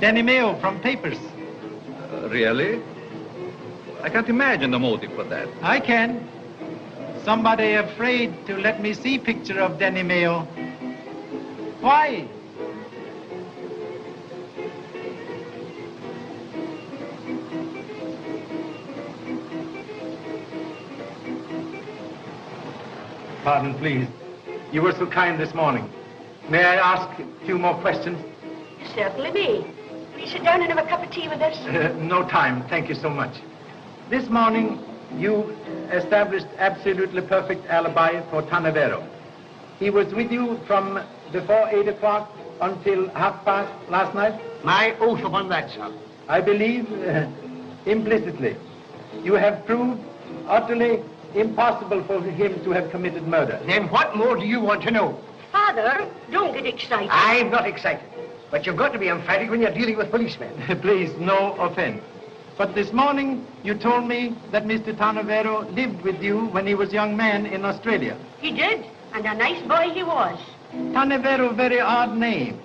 S7: Danimeo from papers.
S5: Really? I can't imagine the motive for that.
S7: I can. Somebody afraid to let me see picture of Danimeo. Why? Pardon, please. You were so kind this morning. May I ask a few more questions?
S1: You certainly may. Will you sit down and have a cup of tea with us?
S7: No time. Thank you so much. This morning, you established absolutely perfect alibi for Tarneverro. He was with you from before 8 o'clock until 5:30 last night?
S6: My oath upon that, sir.
S7: I believe implicitly. You have proved utterly impossible for him to have committed murder.
S6: Then what more do you want to know?
S1: Father, don't get excited.
S6: I'm not excited. But you've got to be emphatic when you're dealing with policemen.
S7: Please, no offense. But this morning, you told me that Mr. Tarneverro lived with you when he was a young man in Australia.
S1: He did, and a nice boy he was.
S7: Tarneverro, very odd name.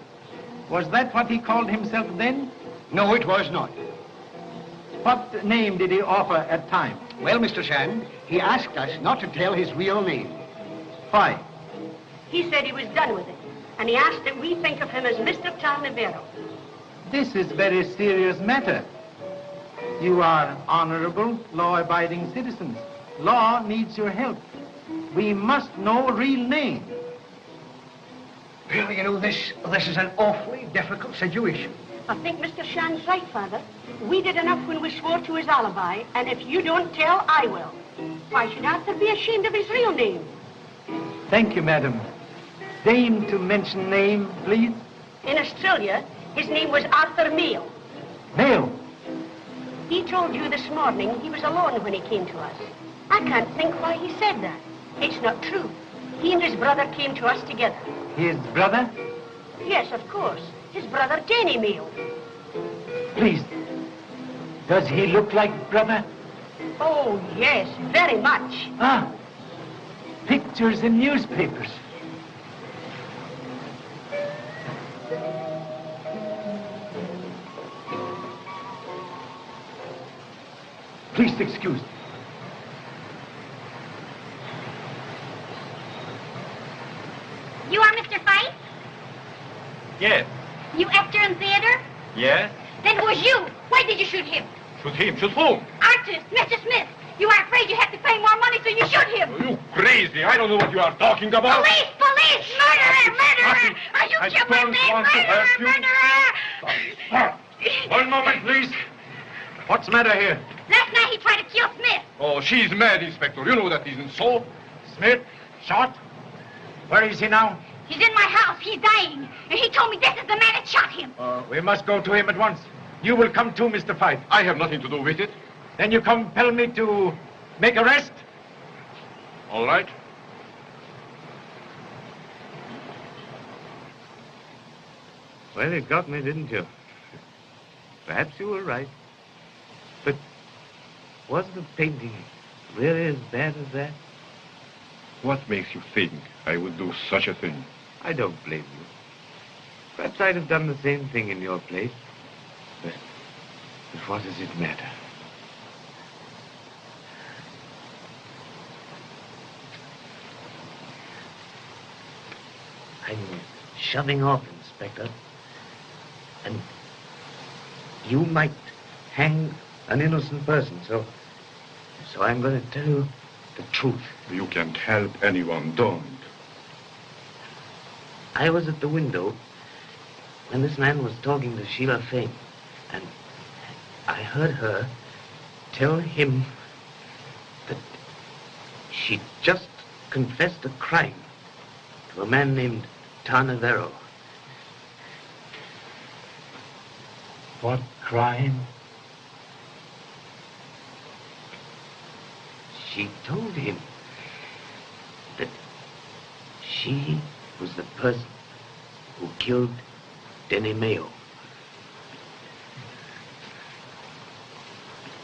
S7: Was that what he called himself then?
S6: No, it was not.
S7: What name did he offer at time?
S6: Well, Mr. Shan, he asked us not to tell his real name.
S7: Why?
S1: He said he was done with it, and he asked that we think of him as Mr. Tarneverro.
S7: This is very serious matter. You are honorable, law-abiding citizens. Law needs your help. We must know real name.
S6: Well, you know, this is an awfully difficult situation.
S1: I think Mr. Shan's right, Father. We did enough when we swore to his alibi, and if you don't tell, I will. Why should Arthur be ashamed of his real name?
S7: Thank you, madam. Deign to mention name, please.
S1: In Australia, his name was Arthur Mayo.
S7: Mayo?
S1: He told you this morning he was alone when he came to us. I can't think why he said that. It's not true. He and his brother came to us together.
S7: His brother?
S1: Yes, of course. His brother, Danny Mayo.
S7: Please. Does he look like brother?
S1: Oh, yes, very much.
S7: Ah, pictures in newspapers. Please excuse me.
S12: You are Mr. Fife?
S15: Yes.
S12: You actor in theater?
S15: Yes?
S12: Then who was you? Why did you shoot him?
S15: Shoot him? Shoot whom?
S12: Artist, Mr. Smith. You are afraid you have to pay more money, so you shoot him.
S15: Are you crazy? I don't know what you are talking about.
S12: Police! Police! Murderer! Murderer! Are you
S15: I don't want to hurt you.
S12: Murderer!
S15: One moment, please.
S7: What's the matter here?
S12: Last night he tried to kill Smith.
S15: Oh, she's mad, Inspector. You know that isn't so.
S7: Smith, shot. Where is he now?
S12: He's in my house. He's dying. And he told me this is the man that shot him.
S7: We must go to him at once. You will come too, Mr. Fife.
S15: I have nothing to do with it.
S7: Then you compel me to make arrest?
S15: All right.
S8: Well, you got me, didn't you? Perhaps you were right. But was the painting really as bad as that?
S15: What makes you think I would do such a thing?
S8: I don't blame you. Perhaps I'd have done the same thing in your place. But what does it matter? I'm shoving off, Inspector. And you might hang an innocent person, so I'm going to tell you the truth.
S15: You can't help anyone, don't.
S8: I was at the window when this man was talking to Shelah Fayne, and I heard her tell him that she just confessed a crime to a man named Tarneverro.
S7: What crime?
S8: She told him that she was the person who killed Tarneverro.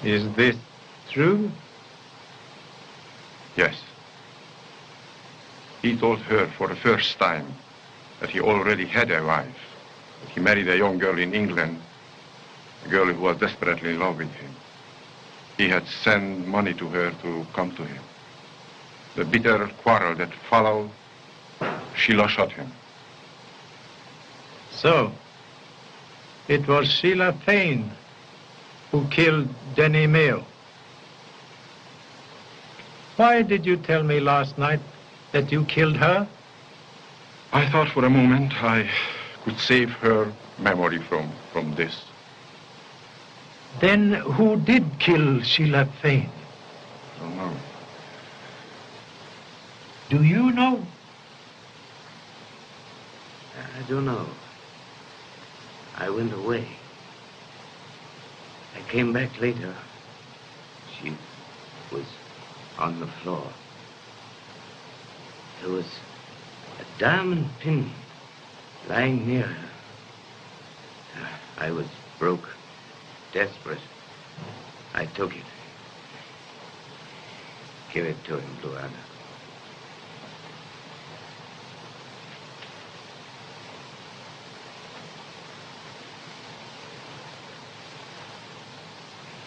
S7: Is this true?
S15: Yes. He told her for the first time that he already had a wife. That he married a young girl in England, a girl who was desperately in love with him. He had sent money to her to come to him. The bitter quarrel that followed, Shelah shot him.
S7: So, it was Shelah Fayne who killed Tarneverro. Why did you tell me last night that you killed her?
S15: I thought for a moment I could save her memory from this.
S7: Then who did kill Shelah Fayne?
S15: I don't know.
S7: Do you know?
S8: I don't know. I went away. I came back later. She was on the floor. There was a diamond pin lying near her. I was broke, desperate. I took it. Give it to him, Luana.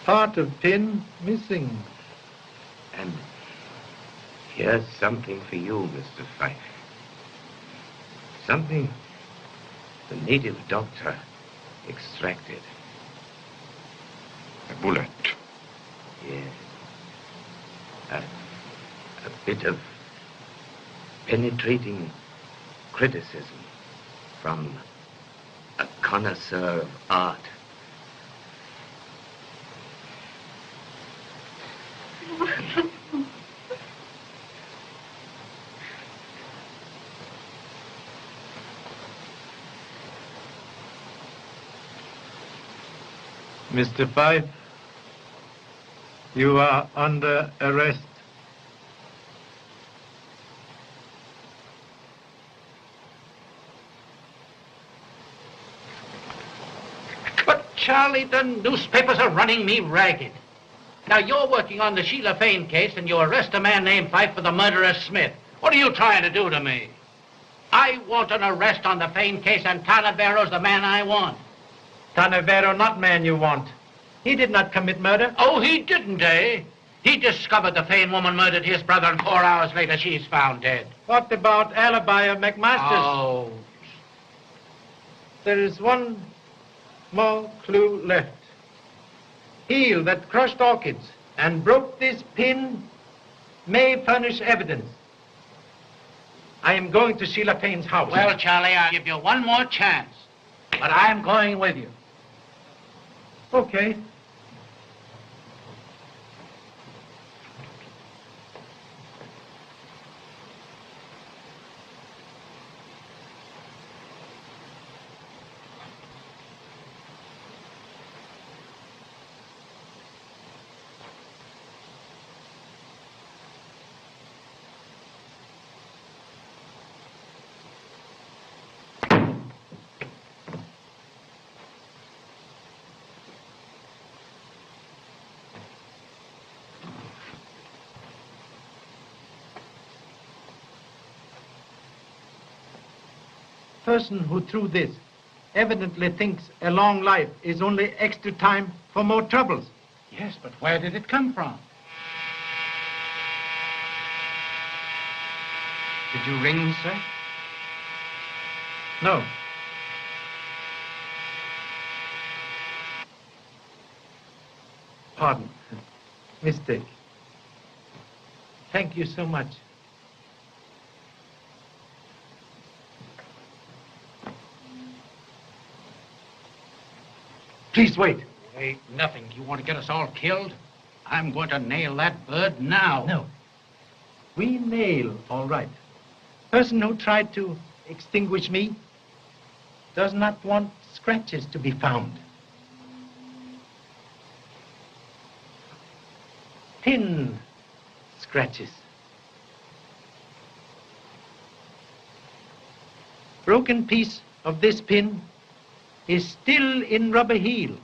S7: Part of pin missing.
S8: And here's something for you, Mr. Fife. Something the native doctor extracted.
S15: A bullet.
S8: Yes. A bit of penetrating criticism from a connoisseur of art.
S7: Mr. Fife, you are under arrest.
S11: But, Charlie, the newspapers are running me ragged. Now, you're working on the Shelah Fayne case, and you arrest a man named Fife for the murder of Smith. What are you trying to do to me? I want an arrest on the Fayne case, and Tarneverro's the man I want.
S7: Tarneverro, not man you want. He did not commit murder.
S11: Oh, he didn't, eh? He discovered the Fayne woman murdered his brother, and 4 hours later she's found dead.
S7: What about alibi of McMaster's?
S11: Oh.
S7: There is one more clue left. Heel that crushed orchids and broke this pin may furnish evidence. I am going to Shelah Fayne's house.
S11: Well, Charlie, I'll give you one more chance. But I'm going with you.
S7: Okay. Person who threw this evidently thinks a long life is only extra time for more troubles.
S11: Yes, but where did it come from?
S2: Did you ring, sir?
S7: No. Pardon. Mistake. Thank you so much. Please wait.
S17: Wait, nothing. You want to get us all killed? I'm going to nail that bird now.
S7: No. We nail, all right. Person who tried to extinguish me does not want scratches to be found. Pin scratches. Broken piece of this pin is still in rubber heel.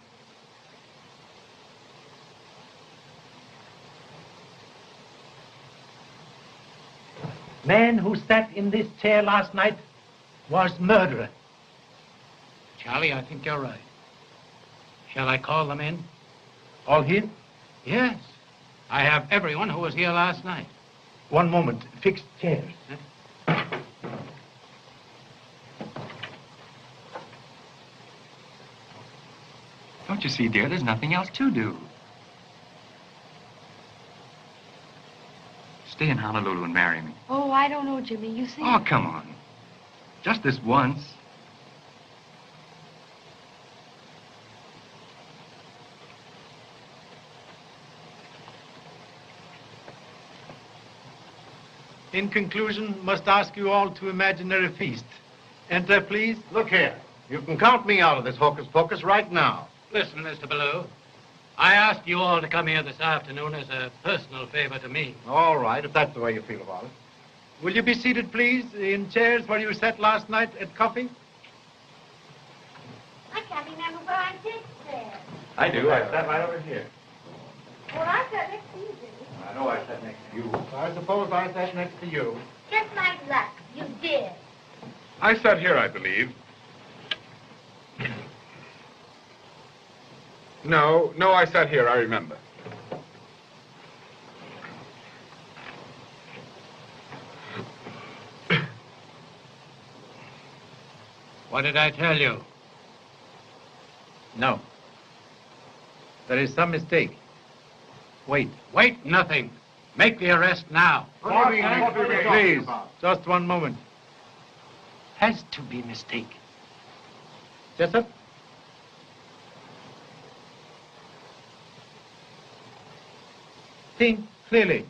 S7: Man who sat in this chair last night was murderer.
S17: Charlie, I think you're right. Shall I call them in?
S7: All here?
S17: Yes. I have everyone who was here last night.
S7: One moment. Fixed chairs.
S14: Don't you see, dear, there's nothing else to do. Stay in Honolulu and marry me.
S1: Oh, I don't know, Jimmy. You see...
S14: Oh, come on. Just this once.
S7: In conclusion, must ask you all to imaginary feast. Enter, please.
S8: Look here. You can count me out of this hocus pocus right now.
S17: Listen, Mr. Ballou. I asked you all to come here this afternoon as a personal favor to me.
S8: All right, if that's the way you feel about it.
S7: Will you be seated, please, in chairs where you sat last night at coffee?
S12: I can't remember where I did there.
S15: I do. I sat right over here.
S12: Well, I sat next to you, Jimmy.
S15: I know I sat next to you.
S8: I suppose I sat next to you.
S12: Just like luck, you did.
S5: I sat here, I believe. No, I sat here, I remember.
S17: What did I tell you?
S7: No. There is some mistake. Wait.
S17: Wait, nothing. Make the arrest now.
S7: Please, just one moment. Has to be mistake. Jessup? Think clearly.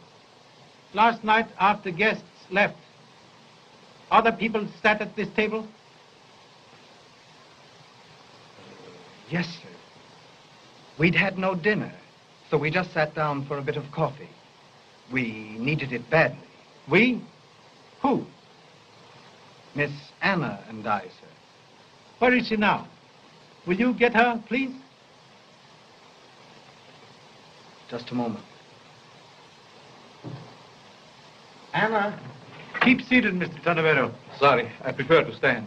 S7: Last night, after guests left, other people sat at this table?
S13: Yes, sir. We'd had no dinner, so we just sat down for a bit of coffee. We needed it badly.
S7: We? Who?
S13: Miss Anna and I, sir.
S7: Where is she now? Will you get her, please?
S13: Just a moment.
S7: Anna. Keep seated, Mr. Tarneverro.
S3: Sorry, I prefer to stand.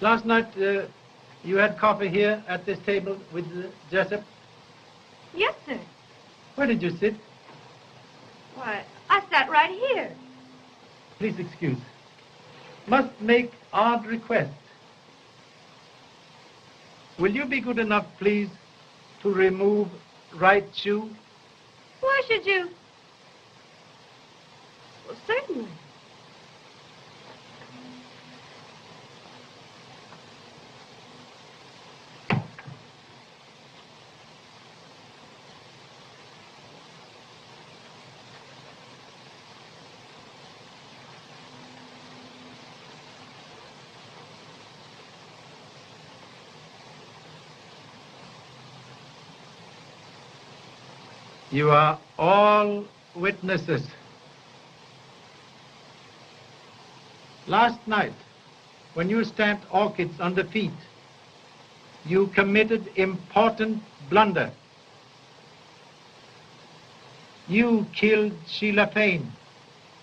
S7: Last night, you had coffee here at this table with Jessup?
S1: Yes, sir.
S7: Where did you sit?
S1: Why, I sat right here.
S7: Please excuse. Must make odd request. Will you be good enough, please, to remove right shoe?
S1: Why should you? Well, certainly.
S7: You are all witnesses. Last night, when you stamped orchids on the feet, you committed important blunder. You killed Shelah Fayne.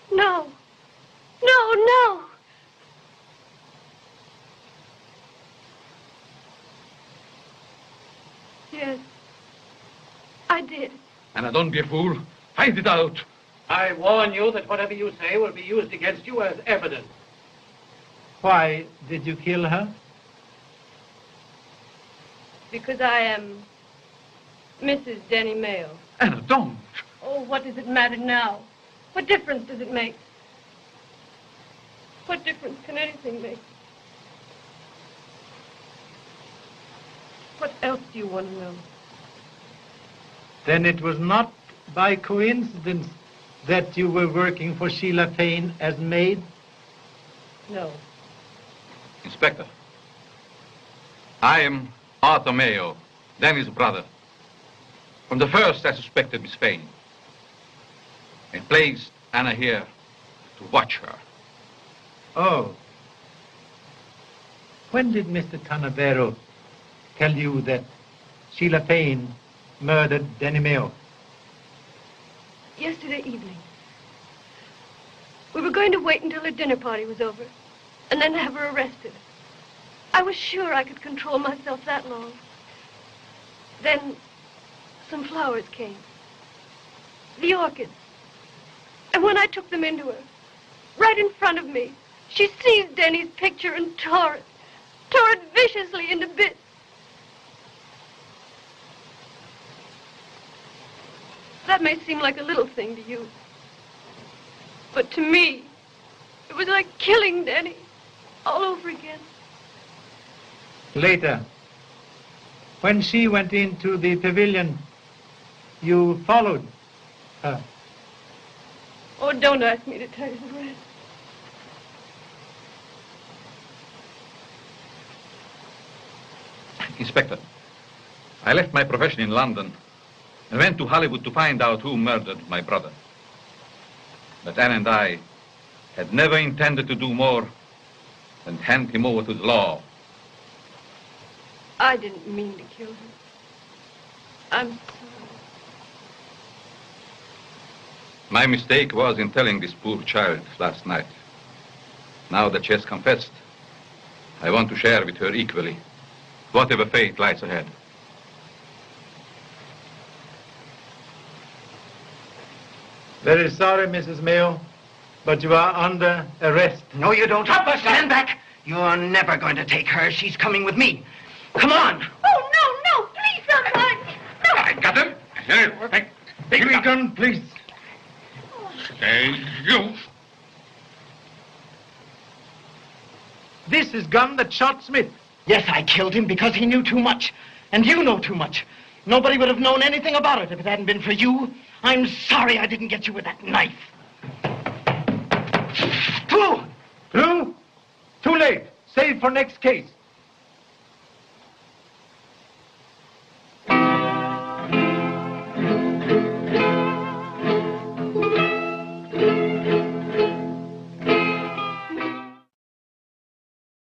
S1: No. No. Yes, I did.
S3: Anna, don't be a fool. Find it out.
S17: I warn you that whatever you say will be used against you as evidence.
S7: Why did you kill her?
S4: Because I am Mrs. Denny Mayo.
S3: Anna, don't.
S4: Oh, what does it matter now? What difference does it make? What difference can anything make? What else do you want to know?
S7: Then it was not by coincidence that you were working for Shelah Fayne as maid?
S4: No.
S3: Inspector, I am Arthur Mayo, Danny's brother. From the first, I suspected Miss Fayne. I placed Anna here to watch her.
S7: Oh. When did Mr. Tarneverro tell you that Shelah Fayne murdered Danny Mayo?
S4: Yesterday evening. We were going to wait until her dinner party was over, and then have her arrested. I was sure I could control myself that long. Then some flowers came. The orchids. And when I took them into her, right in front of me, she seized Denny's picture and tore it viciously into bits. That may seem like a little thing to you, but to me, it was like killing Denny all over again.
S7: Later, when she went into the pavilion, you followed her.
S4: Oh, don't ask me to tell you the rest.
S3: Inspector, I left my profession in London and went to Hollywood to find out who murdered my brother. But Anne and I had never intended to do more than hand him over to the law.
S4: I didn't mean to kill him. I'm sorry.
S3: My mistake was in telling this poor child last night. Now that she has confessed, I want to share with her equally whatever fate lies ahead.
S7: Very sorry, Mrs. Mayo, but you are under arrest.
S18: No, you don't. Stand back. You're never going to take her. She's coming with me. Come on.
S12: Oh, no, please, someone. No.
S3: I got him. Here,
S7: Give me a gun, please.
S3: Stay, you.
S7: This is gun that shot Smith.
S18: Yes, I killed him because he knew too much. And you know too much. Nobody would have known anything about it if it hadn't been for you. I'm sorry I didn't get you with that knife.
S7: Too late. Save for next case.